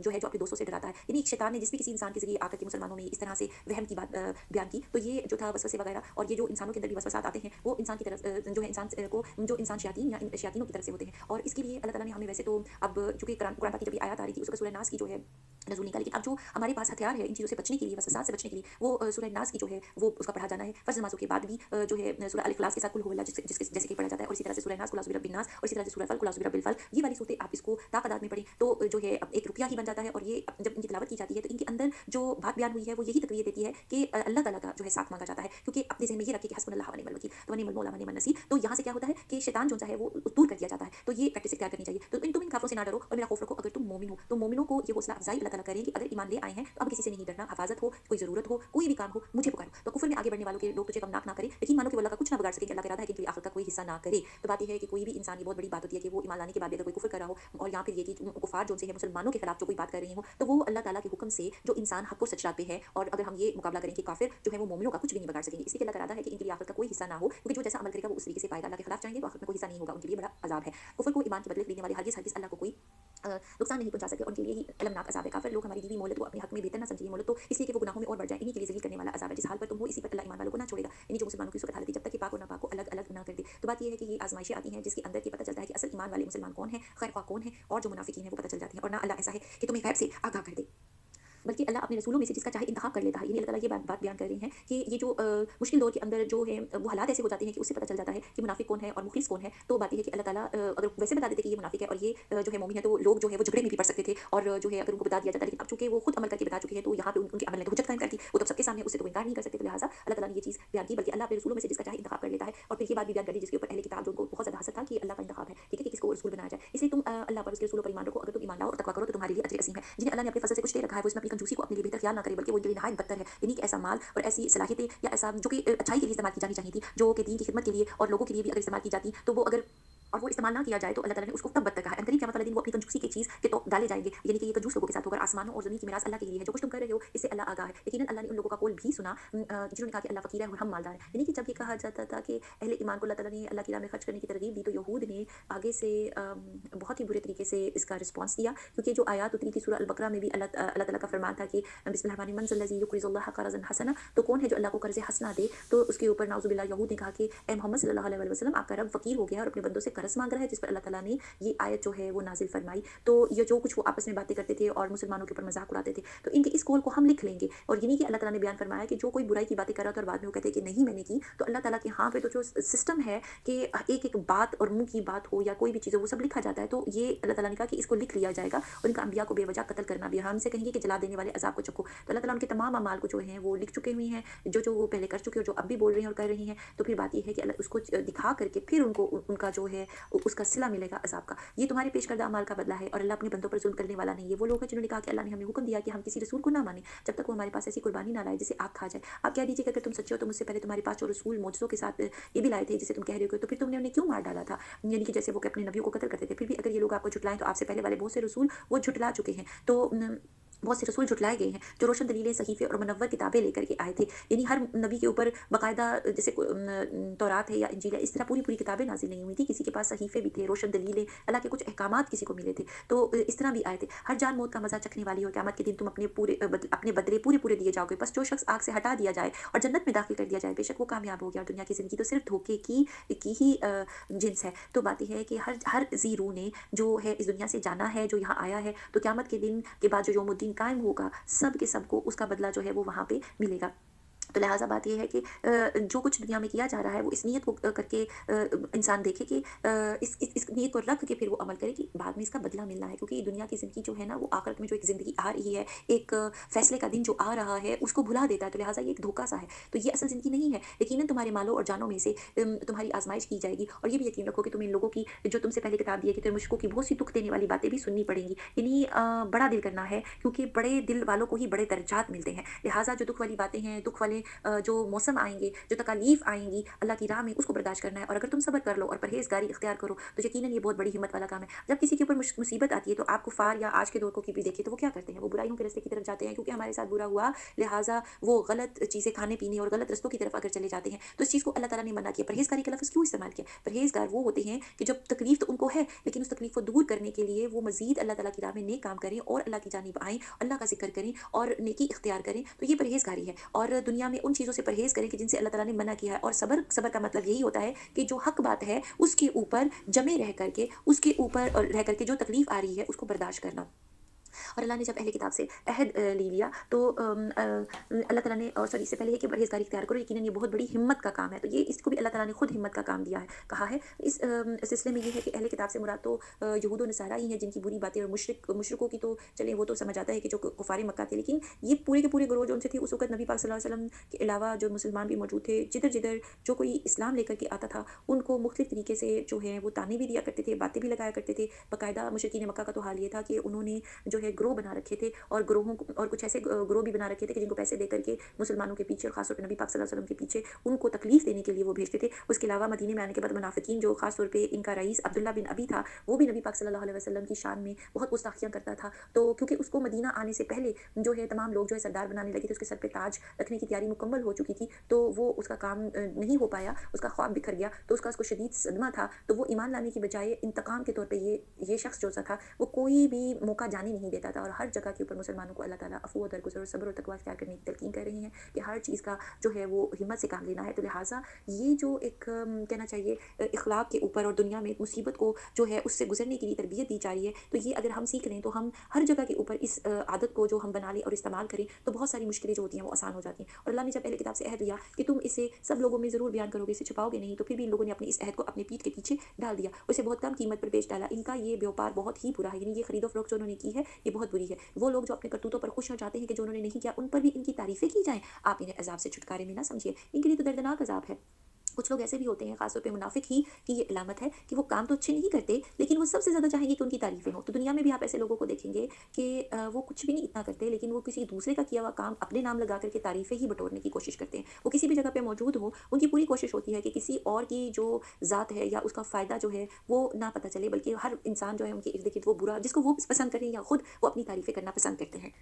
जो है जो अपने दोस्तों से डराता है। यानी एक शैतान ने जिस भी किसी इंसान के ज़रिए आकर के मुसलमानों में इस तरह से वहम की बात बयान की, तो ये जो था वसवसे वगैरह, और ये जो इंसानों के अंदर भी वसवसात आते हैं वो इंसान की तरफ जो है इंसान को जो इंसान शयातीन या शयातीनों की तरफ से होते हैं। और इसके लिए अल्लाह ताला ने हमें वैसे तो अब चूँकि कुरान पाक की जब ये आयत आ रही थी उसका सूरह नास की जो है नज़ूल निकाली, लेकिन अब जो हमारे पास हथियार है इन चीज़ों से बचने के लिए, वसवसात से बचने के लिए, वो सूरह नास की जो है वो उसका पढ़ा जाना है। फ़र्ज़ नमाज़ों के बाद भी जो है सूरह अल इखलास के साथ कुल हुवल्लाह जैसे कि पढ़ा जाता है, और इसी तरह से सूरह नास, कुल औज़ु बिरब्बिन नास, और इसी तरह से सूरह फल्क, कुल औज़ु बिरब्बिल फल्क, ये वाली सूरतें आप इसको ताक़दात में पढ़ें तो जो है एक रुक़या ही बन जाता है। और ये जब इनकी तिलावत की जाती है तो इनके अंदर जो बात बयान हुई है वो यही तक़वियत देती है कि अल्लाह ताला का जो है साथ मांगा जाता है, क्योंकि अपने ज़हन में ये रखें कि हस्बुनल्लाह व निअमल वकील, तो व निअमल मौला व निअमन नसीर। तो यहाँ से क्या होता है कि शैतान जो है वो दूर कर दिया जाता है। तो ये प्रैक्टिस इख्तियार करनी चाहिए। तो तुम इन काफ़िरों से ना डरो और मेरा खौफ रखो। अगर तुम मोमिन हो तो मोमिनों को ये हौसला अफ़ज़ाई अल्लाह ताला करें कि अगर ईमान ले आए हैं तो अब किसी से नहीं डरना, हिफाज़त हो, कोई ज़रूरत हो, कोई भी काम हो, मुझे पुकारो। तो कुफ्र में आगे बढ़ने वालों के लोग तुझे गमनाक ना करें, लेकिन मानो कि वो अल्लाह का कुछ ना बिगाड़ सके, कि अल्लाह का इरादा है कि इनकी आखिरत का कोई हिस्सा ना करे। तो बात ये है कि कोई भी इंसान, ये बहुत बड़ी बात होती है कि वो ईमान लाने के बाद भी अगर कोई कुफ्र कर रहा हो, और यहाँ फिर ये कि कुफ़ार जो से है मुसलमानों के खिलाफ जो कोई बात कर रही हो, तो वो अल्लाह ताला के हुक्म से जो इंसान हक़ और सच्चाई पे है, और अगर हम ये मुकाबला करें कि काफिर जो है वो मोमिनों का कुछ भी नहीं बिगाड़ सकेंगे, इसलिए अल्लाह का इरादा है कि इनके लिए आखिरत का कोई हिस्सा ना हो, क्योंकि जो जैसा अमल करेगा वो उस तरीके से पाएगा। अल्लाह के खिलाफ जाएंगे तो आखिरत में कोई हिस्सा नहीं होगा, उनके लिए बड़ा अज़ाब है। कुफ्र को ईमान के बदले खरीदने वाले हरगिज़ हरगिज़ अल्लाह को कोई नुकसान नहीं पहुंचा सकते, उनके लिए ही अलमनाक अज़ाब है। काफ़िर लोग हमारी दी हुई मोहलत को अपने हक में बेहतर ना समझें, ये मोहलत तो इसलिए कि वो गुनाहों में और बढ़ जाएँ, इन्हीं के लिए ज़लील करने वाला अज़ाब है। जिस हाल पर तुम हो इसी पर अल्लाह ईमान वालों को ना छोड़ेगा। इन्हीं जो मुसलमानों की उस वक़्त हालत थी, जब तक कि पाक और नापाक को अलग-अलग ना कर दे। तो बात ये है कि ये आज़माइशें आती हैं जिसके अंदर ये पता चलता है कि असल ईमान वाले मुसलमान कौन हैं, खैर ख्वाह कौन हैं, और जो मुनाफ़िकीन हैं वो पता चल जाते हैं। और ना अल्लाह ऐसा है कि तुम्हें गैब से आगाह कर दे। बल्कि अल्लाह अपने रसूलों में से जिसका चाहे इंतखाब कर लेता है। यानी अल्लाह ताला ये बात बयान कर रही हैं कि ये जो मुश्किल दौर के अंदर जो है वो हालात ऐसे हो जाते हैं कि उससे पता चल जाता है कि मुनाफिक कौन है और मुखलिस कौन है। तो बात ये है कि अल्लाह ताला अगर वैसे बता देते कि ये मुनाफिक है और ये जो है मोमिन है, तो लोग जो है वो झगड़े में भी पड़ सकते थे और जो है अगर उनको बता दिया जाता। लेकिन अब चूँकि वो खुद अमल करके बता चुके हैं, तो यहाँ पे उनके अमल ने तो हुज्जत कायम कर दी। वो तो सबके सामने उससे तो इनकार नहीं कर सकते। तो लिहाज़ा अल्लाह ताला ने ये चीज़ बयान की। बल्कि अल्लाह अपने रसूलों में से जिसका चाहे इंतखाब कर लेता है। और फिर ये बात भी बयान कर दी जिसके ऊपर अहले किताब जो उनको बहुत ज़्यादा हसद था कि अल्लाह का इंतखाब है, ठीक है, कि किसको रसूल बनाया जाए। इसलिए तुम अल्लाह पर, उसके रसूलों पर ईमान रखो। अगर तुम ईमान लाओ और तकवा करो तो तुम्हारे लिए अजर अज़ीम है। जिन्हें अल्लाह ने अपने फज़ल से कुछ दे रखा है, वो इसमें अपनी कंजूसी को अपने लिए बेहतर ख्याल ना करे, बल्कि वो इनके लिए नहायत बदतर है। यानी कि ऐसा माल और ऐसी सलाहियतें या ऐसा जो कि अच्छाई के लिए इस्तेमाल की जानी चाहिए थी, जो कि दीन की खिदमत के लिए और लोगों के लिए भी अगर इस्तेमाल की जाती, तो वो अगर और वो इस्तेमाल ना किया जाए तो अल्लाह ताला ने उसको तब बदतर कहा है। अनकरीब क़यामत वाले दिन वो अपनी कंजूसी की चीज़ के तो डाले जाएँगे। यानी कि ये कंजूस लोगों के साथ होगा। आसमानों और ज़मीन की मिरास अल्लाह के लिए है। जो कुछ तुम कर रहे हो इससे अल्लाह आगाह है। यकीनन अल्लाह ने उन लोगों का कौल भी सुना जिन्होंने कहा कि अल्लाह फ़कीर है और हम मालदार हैं। यानी कि जब ये कहा जाता था कि अहले ईमान को अल्लाह ताला ने अल्लाह की राह में खर्च करने की तरगीब दी, तो यहूद ने आगे से बहुत ही बुरे तरीके से इसका रिस्पॉन्स दिया। क्योंकि जो आयत उतरी थी सूरह अल बकरा में भी अल्लाह ताला का फरमान था कि बिस्मिल्लाहिर रहमानिर रहीम, मन ज़ल्लज़ी युक़रिज़ुल्लाह क़र्ज़न हसना। तो कौन है जो अल्लाह को कर्ज़ हसना दे। तो उसके ऊपर नाउज़ुबिल्लाह यहूद ने कहा कि ए मोहम्मद सल्लल्लाहु अलैहि वसल्लम, आपका रब फ़कीर हो गया है और अपने बंदों से कर्ज़ माँग रहा है। जिस पर अल्लाह ताला ने ये आयत जो है वो नाज़िल फरमाई। तो ये जो कुछ वो आपस में बातें करते थे और मुसलमानों के ऊपर मज़ाक उड़ाते थे, तो इनके इस कौल को हम लिख लेंगे। और यही कि अल्लाह ताला ने बयान फरमाया कि जो कोई बुराई की बातें कर रहा था और बाद में वो कहते हैं कि नहीं मैंने की, तो अल्लाह ताला के यहाँ पे तो जो सिस्टम है कि एक-एक बात और मुँह की बात हो या कोई भी चीज़ हो, वो सब लिखा जाता है। तो ये अल्लाह ताला ने कहा कि इसको लिख लिया जाएगा और इनका अंबिया को बेवजह कत्ल करना भी, हमसे कहेंगे कि जला देने वाले अज़ाब को चखो। तो अल्लाह ताला उनके तमाम अमाल को जो हैं वो लिख चुके हुए हैं, जो वो पहले कर चुके हैं और जो अब भी बोल रहे हैं और कर रही हैं। तो फिर बात ये है कि अल्लाह उसको दिखा करके फिर उनको उनका जो है उसका सिला मिलेगा अज़ाब का। ये तुम्हारे पेश करदा अमाल का बदला है और अल्लाह अपने बंदों पर ज़ुल्म करने वाला नहीं है। वो लोग हैं जिन्होंने कहा कि अल्लाह ने हमें हुक्म दिया कि हम किसी रसूल को ना मानें जब तक वो हमारे पास ऐसी कुर्बानी ना लाए जिसे आग खा जाए। आप कह दीजिए कि अगर तुम सच्चे हो तो मुझसे पहले तुम्हारे पास जो रसूल मौजज़ों के साथ ये भी लाए थे जिसे तुम कह रहे हो, तो फिर तुमने उन्हें क्यों मार डाला था? यानी कि जैसे वो कि अपने नबियों को कत्ल करते थे। फिर भी अगर ये लोग आपको झुठलाएँ तो आपसे पहले वाले बहुत से रसूल वो झुठला चुके हैं। तो बहुत से रसूल झुठलाए गए हैं जो रोशन दलीलें, सहीफ़े और मुनव्वर किताबें लेकर के आए थे। यानी हर नबी के ऊपर बाकायदा जैसे तौरात है या इंजील है, इस तरह पूरी-पूरी किताबें नाज़िल नहीं हुई थी। किसी के पास सहीफ़े भी थे, रोशन दलीलें, अल्लाह के कुछ अहकामात किसी को मिले थे। तो इस तरह भी आए थे। हर जान मौत का मज़ा चखने वाली और क़यामत के दिन तुम अपने बदले पूरे-पूरे दिए जाओगे। बस जो शख़्स आग से हटा दिया जाए और जन्नत में दाखिल कर दिया जाए, बेशक वो कामयाब हो गया। और दुनिया की ज़िंदगी तो सिर्फ़ धोखे की ही जिन्स है। तो बात ये है कि हर हर ज़ी रूह ने जो है इस दुनिया से जाना है, जो यहाँ आया है, तो क़यामत के दिन के बाद जो यौमुद्दीन कायम होगा, सब के सबको उसका बदला जो है वो वहाँ पे मिलेगा। तो लिहाज़ा बात ये है कि जो कुछ दुनिया में किया जा रहा है वो इस नीयत को करके इंसान देखे कि इस नीयत को रख के फिर वो अमल करे कि बाद में इसका बदला मिलना है। क्योंकि दुनिया की ज़िंदगी जो है ना, वो आखिरत में जो एक ज़िंदगी आ रही है, एक फ़ैसले का दिन जो आ रहा है, उसको भुला देता है। तो लिहाज़ा ये एक धोखा-सा है। तो ये असल ज़िंदगी नहीं है। यकीनन तुम्हारे मालों और जानों में से तुम्हारी आज़माइश की जाएगी। और ये भी यकीन रखो कि तुम इन लोगों की जो तुमसे पहले किताब दिए गए थे मुश्किलों की बहुत सी दुःख देने वाली बातें भी सुननी पड़ेंगी। यानी बड़ा दिल करना है, क्योंकि बड़े दिल वालों को ही बड़े दर्जात मिलते हैं। लिहाज़ा जो दुःख वाली बातें हैं, दुःख वाले जो मौसम आएँगे, जो तकालीफ आएँगी अल्लाह की राह में, उसको बर्दाश्त करना है। और अगर तुम सब्र कर लो और परहेज़गारी इख्तियार करो, तो यकीनन ये बहुत बड़ी हिम्मत वाला काम है। जब किसी के ऊपर मुसीबत आती है, तो आप कुफ़ार या आज के दौर को भी देखिए, तो वो क्या करते हैं? वो बुराइयों के रास्ते की तरफ जाते हैं, क्योंकि हमारे साथ बुरा हुआ, लिहाज़ा वो गलत चीज़ें खाने-पीने और गलत रस्तों की तरफ अगर चले जाते हैं, तो इस चीज़ को अल्लाह ताला ने मना किया। परहेज़गारी का लफ़्ज़ क्यों इस्तेमाल किया? परहेज़गार वो होते हैं कि जब तकलीफ़ तो उनको है, लेकिन उस तकलीफ़ को दूर करने के लिए वो मज़ीद अल्लाह ताला की राह में नेक काम करें और अल्लाह की जानिब आएँ, अल्लाह का ज़िक्र करें और नेकी इख्तियार करें, तो ये परहेज़गारी है। और दुनिया में उन चीज़ों से परहेज़ करें कि जिनसे अल्लाह ताला ने मना किया है। और सब्र का मतलब यही होता है कि जो हक बात है उसके ऊपर जमे रह करके, उसके ऊपर रह करके जो तकलीफ आ रही है उसको बर्दाश्त करना। और अल्लाह ने जब अहले किताब से अहद ले लिया, तो अल्लाह ताला ने, और सॉरी, इससे पहले है कि परहेज़गारी इख्तियार करो, यकीनन ये बहुत बड़ी हिम्मत का काम है। तो ये इसको भी अल्लाह ताला ने खुद हिम्मत का काम दिया है, कहा है। इस सिलसिले में ये है कि अहले किताब से मुराद तो यहूद व नसारा ही हैं, जिनकी बुरी बातें और मुशरिकों की तो चलें वो तो समझ आता है कि जो कुफ़ारे मक्का थे। लेकिन ये पूरे के पूरे गिरोह जो उनसे थे उस वक़्त नबी पाक सल्लल्लाहु अलैहि वसल्लम के अलावा जो मुसलमान भी मौजूद थे, जिधर-जिधर जो कोई इस्लाम लेकर के आता था, उनको मुख्तलिफ तरीके से जो है वो ताने भी दिया करते थे, बातें भी लगाया करते थे। बाकायदा मुशरिकीन मक्का का तो हाल ये था कि उन्होंने जो है ग्रोह बना रखे थे और ग्रोहों को और कुछ ऐसे ग्रोह भी बना रखे थे कि जिनको पैसे दे करके मुसलमानों के पीछे और खास तौर पे नबी पाक सल्लल्लाहु अलैहि वसल्लम के पीछे उनको तकलीफ देने के लिए वो भेजते थे। उसके अलावा मदीने में आने के बाद मुनाफिकीन, जो खास तौर पे इनका रईस अब्दुल्ला बिन अबी था, वो भी नबी पाक सल्लल्लाहु अलैहि वसल्लम की शान में बहुत गुस्ताखियाँ करता था। तो क्योंकि उसको मदीना आने से पहले जो है तमाम लोग जो है सरदार बनाने लगे थे, उसके सर पे ताज रखने की तैयारी मुकम्मल हो चुकी थी, तो वो उसका काम नहीं हो पाया, उसका ख्वाब बिखर गया, तो उसको शदीद सदमा था। तो वो ईमान लाने की बजाय इंतकाम के तौर पे ये शख्स जो सा था, वो कोई भी मौका जाने नहीं नहीं देता था, और हर जगह के ऊपर मुसलमानों को अल्लाह ताला अफ़ू और दरगुज़र और सब्र और तक़वा इख्तियार करने की तलक़ीन कर रहे हैं कि हर चीज़ का जो है वो हिम्मत से काम लेना है। तो लिहाज़ा ये जो एक कहना चाहिए इख़लाक़ के ऊपर और दुनिया में मुसीबत को जो है उससे गुज़रने के लिए तरबियत दी जा रही है, तो ये अगर हम सीख लें तो हम हर जगह के ऊपर इस आदत को जो हम बना लें और इस्तेमाल करें, तो बहुत सारी मुश्किलें जो होती हैं वो आसान हो जाती हैं। और अल्लाह ने जब पहले किताब से अहद लिया कि तुम इसे सब लोगों में ज़रूर बयान करोगे, इसे छुपाओगे नहीं, तो फिर भी इन लोगों ने अपनी इस अहद को अपनी पीठ के पीछे डाल दिया, उसे बहुत कम कीमत पर बेच डाला। इनका ये व्यापार बहुत ही बुरा है, यानी ये खरीदो-फ़रोख्त जो उन्होंने की है, ये बहुत बुरी है। वो लोग जो अपने करतूतों पर खुश हो जाते हैं कि जो उन्होंने नहीं किया, उन पर भी इनकी तारीफ़ें की जाएँ, आप इन्हें अज़ाब से छुटकारे में ना समझिए। इनके लिए तो दर्दनाक अज़ाब है। कुछ लोग ऐसे भी होते हैं, ख़ास तौर पे मुनाफ़िक ही की ये अलामत है कि वो काम तो अच्छे नहीं करते, लेकिन वो सबसे ज़्यादा चाहेंगे कि उनकी तारीफ़ें हों। तो दुनिया में भी आप ऐसे लोगों को देखेंगे कि वो कुछ भी नहीं इतना करते, लेकिन वो किसी दूसरे का किया हुआ काम अपने नाम लगा कर के तारीफ़ें ही बटोरने की कोशिश करते हैं। वो किसी भी जगह पे मौजूद हों, उनकी पूरी कोशिश होती है कि किसी और की जो ज़ात है या उसका फ़ायदा जो है, वो ना पता चले, बल्कि हर इंसान जो है उनके इर्द-गिर्द वो बुरा जिसको वो पसंद करें या खुद वो अपनी तारीफ़ें करना पसंद करते हैं।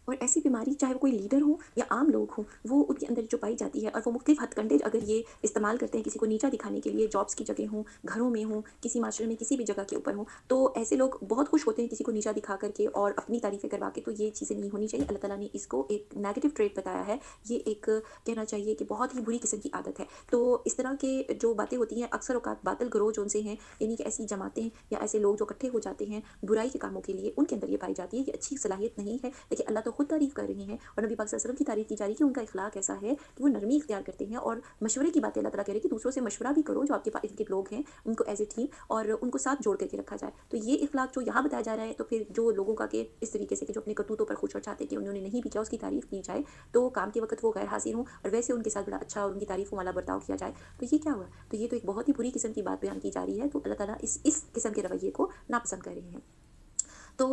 और ऐसी बीमारी चाहे वो कोई लीडर हो या आम लोग हों, वो उनके अंदर जो पाई जाती है, और वो मुख्तलिफ हथकंडे अगर ये इस्तेमाल करते हैं किसी को नीचा दिखाने के लिए, जॉब्स की जगह हों, घरों में हों, किसी माशरे में किसी भी जगह के ऊपर हों, तो ऐसे लोग बहुत खुश होते हैं किसी को नीचा दिखा करके और अपनी तारीफ़ें करवा के। तो ये चीज़ें नहीं होनी चाहिए। अल्लाह ताला ने इसको एक नेगेटिव ट्रेट बताया है। ये एक कहना चाहिए कि बहुत ही बुरी किस्म की आदत है। तो इस तरह के जो बातें होती हैं अक्सर औक़ात बातिल गिरोह जो उनसे हैं, यानी कि ऐसी जमातें या ऐसे लोग जो इकट्ठे हो जाते हैं बुराई के कामों के लिए, उनके अंदर ये पाई जाती है। ये अच्छी सलाहियत नहीं है। देखिए अल्लाह तो खुद तारीफ़ कर रहे हैं और नबी पाक सल्लल्लाहु अलैहि वसल्लम की तारीफ़ की जा रही है कि उनका इख़लाक़ ऐसा है कि वो नरमी इख्तियार करते हैं, और मशवरे की बातें अल्लाह ताला कह रहे हैं कि दूसरों से मशवरा भी करो, जो आपके इर्द-गिर्द लोग हैं, उनको एज़ ए टीम, और उनको साथ जोड़ करके रखा जाए। तो ये इख़लाक़ जो यहाँ बताया जा रहा है, तो फिर जो लोगों का कि इस तरीके से कि जो अपने करतूतों पर खुश और चाहते हैं कि उन्होंने नहीं भी किया उसकी तारीफ़ की जाए, तो काम के वक़्त वो गैर हाज़िर हों और वैसे उनके साथ बड़ा अच्छा और उनकी तारीफ़ों वाला बर्ताव किया जाए, तो ये क्या हुआ? तो ये तो एक बहुत ही बुरी किस्म की बात बयान की जा रही है। तो अल्लाह ताला इस किस्म के रवैये को नापसंद कर रहे हैं। तो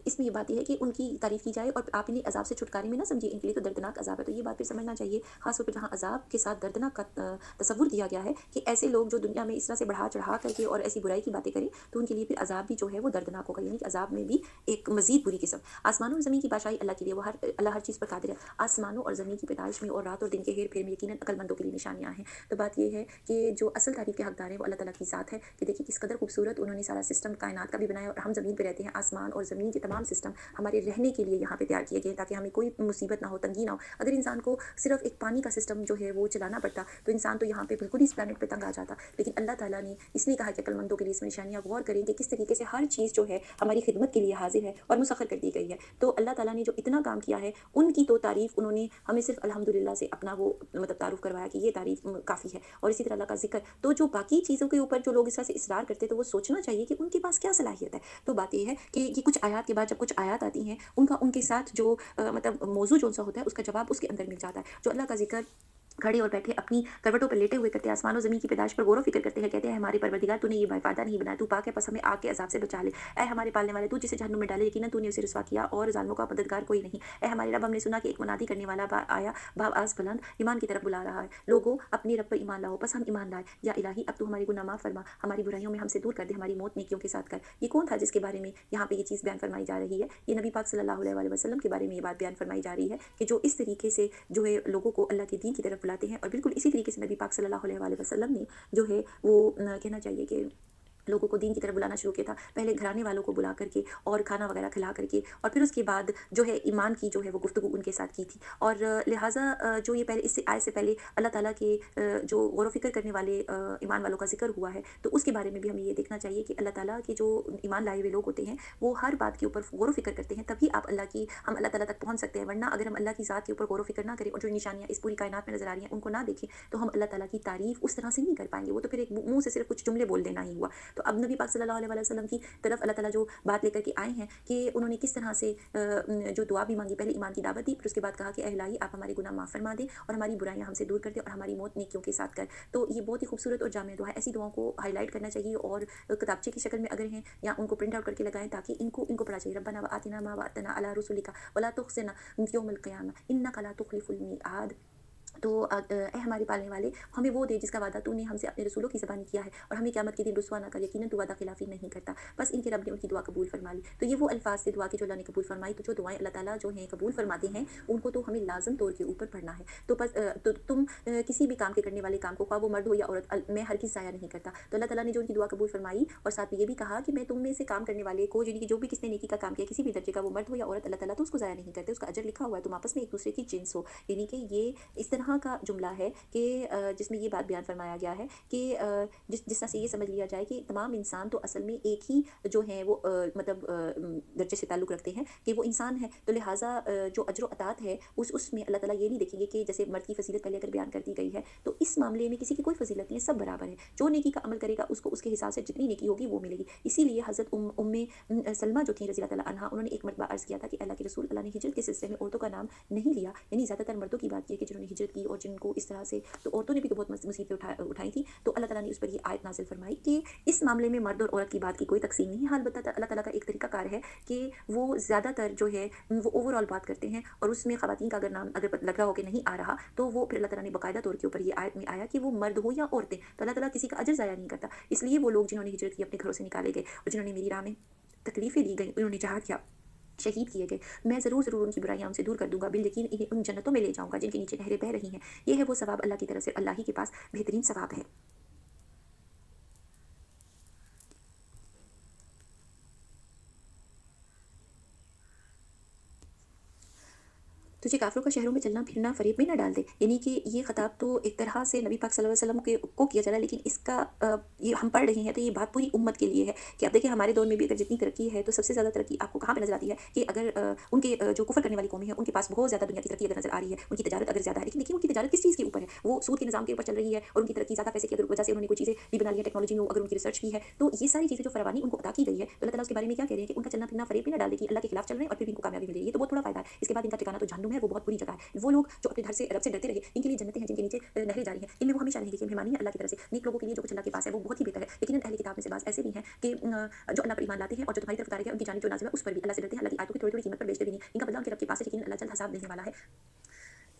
इसमें ये बात ये है कि उनकी तारीफ़ की जाए और आप इन्हें अज़ाब से छुटकारे में ना समझिए, इनके लिए तो दर्दनाक अज़ाब है। तो ये बात फिर समझना चाहिए, ख़ास तौर पे जहाँ अज़ाब के साथ दर्दनाक का तसव्वुर दिया गया है कि ऐसे लोग जो दुनिया में इस तरह से बढ़ा-चढ़ा करके और ऐसी बुराई की बातें करें, तो उनके लिए फिर अज़ाब भी जो है वो दर्दनाक होगा, यानी कि अज़ाब में भी एक मज़ीद बुरी किस्म। आसमानों और ज़मीन की बादशाही अल्लाह की है, वो अल्लाह हर चीज़ पर कादिर है। आसमानों और ज़मीन की पैदाइश में और रात और दिन के हेर-फेर में यकीनन अक्लमंदों के लिए निशानियाँ हैं। तो बात ये है कि जो असल तारीफ़ के हकदार हैं वो अल्लाह ताला की ज़ात है कि देखिए किस कदर खूबसूरत उन्होंने सारा सिस्टम कायनात का भी बनाया, और हम ज़मीन पे रहते हैं। आसमान और ज़मीन के तमाम सिस्टम हमारे रहने के लिए यहाँ पे तैयार किए गए हैं, ताकि हमें कोई मुसीबत ना हो, तंगी ना हो। अगर इंसान को सिर्फ एक पानी का सिस्टम जो है वो चलाना पड़ता, तो इंसान तो यहाँ पे बिल्कुल ही इस प्लैनेट पे तंग आ जाता। लेकिन अल्लाह ताला ने इसलिए कहा कि अक्लमंदों के लिए इसमें निशानियाँ, गौर करें कि किस तरीके से हर चीज़ जो है हमारी खिदमत के लिए हाजिर है और मुसख्खर कर दी गई है। तो अल्लाह ताला ने जो इतना काम किया है, उनकी तो तारीफ़ उन्होंने हमें सिर्फ अल्हम्दुलिल्लाह से अपना वो मतलब तारुफ़ करवाया कि ये तारीफ़ काफ़ी है। और इसी तरह अल्लाह का ज़िक्र, तो जो बाकी चीज़ों के ऊपर जो लोग इस तरह से इसरार करते हैं, तो वो सोचना चाहिए कि उनके पास क्या सलाहियत है। तो बात ये है कि ये कुछ आयत के बाद जब कुछ आयत आती हैं, उनका उनके साथ जो मतलब मौज़ू जो-सा होता है, उसका जवाब उसके अंदर मिल जाता है। जो अल्लाह का ज़िक्र खड़े और बैठे अपनी करवटों पर लेटे हुए करते हैं, आसमान और ज़मीन की पैदाइश पर गौर-व-फ़िक्र करते हैं, कहते हैं हमारे परवरदिगार तूने ये बेफ़ायदा नहीं बनाया, तू पाक है, बस हमें आग के अज़ाब से बचा ले। ऐ हमारे पालने वाले, तू जिसे जहन्नुम में डाले, यकीनन तूने उसे रुसवा किया और ज़ालिमों का मददगार कोई नहीं। ऐ हमारे रब, हमने सुना कि एक मुनादी करने वाला आया, बाआज़ बुलंद, ईमान की तरफ बुला रहा है। लोगों अपनी रब पर ईमान लाओ, बस हम ईमान लाए। या इलाही, अब तू हमारी गुनाह माफ़ फरमा, हमारी बुराइयों में हमसे दूर कर दे, हमारी मौत नेकियों के साथ कर। ये कौन था जिसके बारे में यहाँ पे ये चीज़ बयान फरमाई जा रही है? ये नबी पाक सल्लल्लाहु अलैहि वसल्लम के बारे में ये बात बयान फरमाई जा रही है कि जो इस तरीके से जो है लोगों को अल्लाह के दीन की तरफ बुलाते हैं, और बिल्कुल इसी तरीके से नबी पाक सल्लल्लाहु अलैहि वसल्लम ने जो है वो कहना चाहिए कि लोगों को दीन की तरफ बुलाना शुरू किया था। पहले घराने वालों को बुला करके और खाना वगैरह खिला करके, और फिर उसके बाद जो है ईमान की जो है वो गुफ्तगू उनके साथ की थी। और लिहाज़ा जो ये पहले इससे आय से पहले अल्लाह ताला के जो गौर व फ़िक्र करने वाले ईमान वालों का ज़िक्र हुआ है, तो उसके बारे में भी हमें ये देखना चाहिए कि अल्लाह ताला के जो ईमान लाए हुए लोग होते हैं, वो हर बात के ऊपर गौर व फ़िक्र करते हैं, तभी आप हम अल्लाह ताला तक पहुँच सकते हैं। वरना अगर हम अल्लाह की ज़ात के ऊपर गौर व फ़िक्र ना करें और जो निशानियाँ इस पूरी कायनात में नज़र आ रही हैं, उनको ना देखें, तो हम अल्लाह ताला की तारीफ़ उस तरह से नहीं कर पाएँगे। वो तो फिर एक मुँह से सिर्फ कुछ जुमले बोल देना ही हुआ। तो अब नबी पाक सल्लल्लाहु अलैहि वसल्लम की तरफ अल्लाह ताला जो बात लेकर के आए हैं कि उन्होंने किस तरह से जो दुआ भी मांगी, पहले ईमान की दावत दी, फिर उसके बाद कहा कि ऐ इलाही, आप हमारे गुनाह माफ़ फरमा दें और हमारी बुराइयां हमसे दूर कर दें और हमारी मौत नेकियों के साथ कर। तो ये बहुत ही खूबसूरत और जामे दुआ है। ऐसी दुआओं को हाईलाइट करना चाहिए और किताबचे की शक्ल में अगर हैं या उनको प्रिंट आउट करके लगाएं, ताकि इनको पढ़ा चाहिए। रब्बना व आतिना मा वअदतना अला रुसुलिका वला तुख्ज़िना यौमल क़ियामह इन्नका ला तुख़्लिफ़ुल मिआद। तो ऐ हमारे पालने वाले, हमें वो दे जिसका वादा तूने हमसे अपने रसूलों की ज़बानी किया है, और हमें क़यामत के दिन रुसवा ना कर, यकीनन तू वादा खिलाफ़ी नहीं करता। बस इनके रब ने उनकी दुआ कबूल फ़रमा ली। तो ये वो अल्फ़ाज़ थे दुआ के जो अल्लाह ने कबूल फ़रमाई। तो जो दुआएँ अल्लाह ताला जो हैं कबूल फ़रमाते हैं, उनको तो हमें लाज़िम तौर के ऊपर पढ़ना है। तो बस तो तुम किसी भी काम के करने वाले काम को, ख़्वाह वो मर्द हो या औरत, मैं हरगिज़ ज़ाया नहीं करता। तो अल्लाह ताला ने जो उनकी दुआ कबूल फ़रमाई, और साथ में ये भी कहा कि मैं तुम में से काम करने वाले को, यानी कि जो भी किसने नेकी का काम किया, किसी भी दर्जे का, वो मर्द हो या औरत, अल्लाह ताला तो उसको ज़ाया नहीं करते, उसका अजर लिखा हुआ है। तुम आपस में एक-दूसरे की जिन्स हो। यानी कि ये इस तरह का जुमला है कि जिसमें ये बात बयान फरमाया गया है कि जिस तरह से ये समझ लिया जाए कि तमाम इंसान तो असल में एक ही जो है वो मतलब दर्जे से ताल्लुक़ रखते हैं कि वो इंसान है। तो लिहाजा जो अजर अतात है उसमें अल्लाह ताला ये नहीं देखेंगे कि जैसे मर्द की फ़ज़ीलत पहले अगर बयान कर दी गई है, तो इस मामले में किसी की कोई फ़ज़ीलत नहीं है, सब बराबर है। जो नेकी का अमल करेगा उसको उसके हिसाब से जितनी नेकी होगी वो मिलेगी। इसीलिए हज़रत उम्मे सलमा जो थी रज़ी अल्लाह तआला अन्हा, उन्होंने एक मरतबा अर्ज़ किया था कि अल्लाह के रसूल, अल्लाह ने हिजरत के सिलसिले में औरतों का नाम नहीं लिया, यानी ज़्यादातर मर्दों की बात की है कि जिन्होंने हिजरत की और जिनको इस तरह से, तो औरतों ने भी तो बहुत मुसीबतें उठाई थी। तो अल्लाह ताला ने उस पर ये आयत नाज़िल फरमाई कि इस मामले में मर्द और औरत की बात की कोई तक़सीम नहीं है। हाँ, अलबत्ता अल्लाह ताला का एक तरीक़ाकार है कि वो ज़्यादातर जो है वो ओवरऑल बात करते हैं, और उसमें ख़वातीन का अगर नाम अगर लग रहा हो कि नहीं आ रहा, तो वो फिर अल्लाह ताला ने बाकायदा तौर के ऊपर ये आयत में आया कि वो मर्द हो या औरतें, तो अल्लाह ताला किसी का अजर ज़ाया नहीं करता। इसलिए वो लोग जिन्होंने हिजरत की, अपने घरों से निकाले गए, और जिन्होंने मेरी राह में तकलीफ़ें दी गई, उन्होंने जिहाद किया, शहीद किए गए, मैं ज़रूर उनकी बुराइयाँ उनसे दूर कर दूँगा, बिल-यकीन इन्हें उन जन्नतों में ले जाऊँगा जिनके नीचे नहरें बह रही हैं। ये है वो सवाब अल्लाह की तरफ से, अल्लाह ही के पास बेहतरीन सवाब है। तुझे काफ़िरों का शहरों में चलना-फिरना फ़रेब में ना डाल दे। यानी कि ये ख़िताब तो एक तरह से नबी पाक सल्लल्लाहु अलैहि वसल्लम के को किया जा रहा है, लेकिन इसका ये हम पढ़ रहे हैं तो ये बात पूरी उम्मत के लिए है कि अब देखिए हमारे दौर में भी अगर जितनी तरक्की है, तो सबसे ज़्यादा तरक्की आपको कहाँ पे नज़र आती है कि अगर उनके जो कुफ़र करने वाली कौमें हैं, उनके पास बहुत ज़्यादा दुनिया की तरक्की अगर नज़र आ रही है, उनकी तजारत अगर ज़्यादा है। लेकिन देखिए उनकी तजारत किस चीज़ के ऊपर है? वो सूद के निज़ाम के ऊपर चल रही है, और उनकी तरक्की ज़्यादा पैसे की अगर वजह से उन्होंने कोई चीज़ें भी बना ली है, टेक्नोलॉजी में अगर उनकी रिसर्च की है, तो ये सारी चीज़ें जो फरावानी उनको अता की गई है, तो अल्लाह ताला उसके बारे में क्या कह रहे हैं कि उनका चलना-फिरना फ़रेब में ना डाल दे कि अल्लाह के खिलाफ चल रहे हैं और फिर भी इनको कामयाबी मिल रही है। ये तो बहुत थोड़ा फ़ायदा है। इसके बाद इनका ठिकाना तो जहन्नुम है, वो बहुत बुरी जगह है। वो लोग जो अपने घर से रब से डरते रहे, इनके लिए जन्नतें हैं जिनके नीचे नहरें जारी हैं, इनमें वो हमेशा रहेंगे कि मेहमानी है अल्लाह की तरफ से। नेक लोगों के लिए जो कुछ अल्लाह के पास है वो बहुत ही बेहतर है। लेकिन अहले किताब में से बाज़ ऐसे भी हैं कि जो अल्लाह पर ईमान लाते हैं और जो तुम्हारी तरफ उतारे गए उनकी जानिब जो नाज़िल है उस पर भी अल्लाह से डरते हैं, अल्लाह की आयतों की थोड़ी-थोड़ी कीमत पर बेचते भी नहीं। इनका बदला उनके रब के पास है, लेकिन अल्लाह जल्द हिसाब देने वाला है।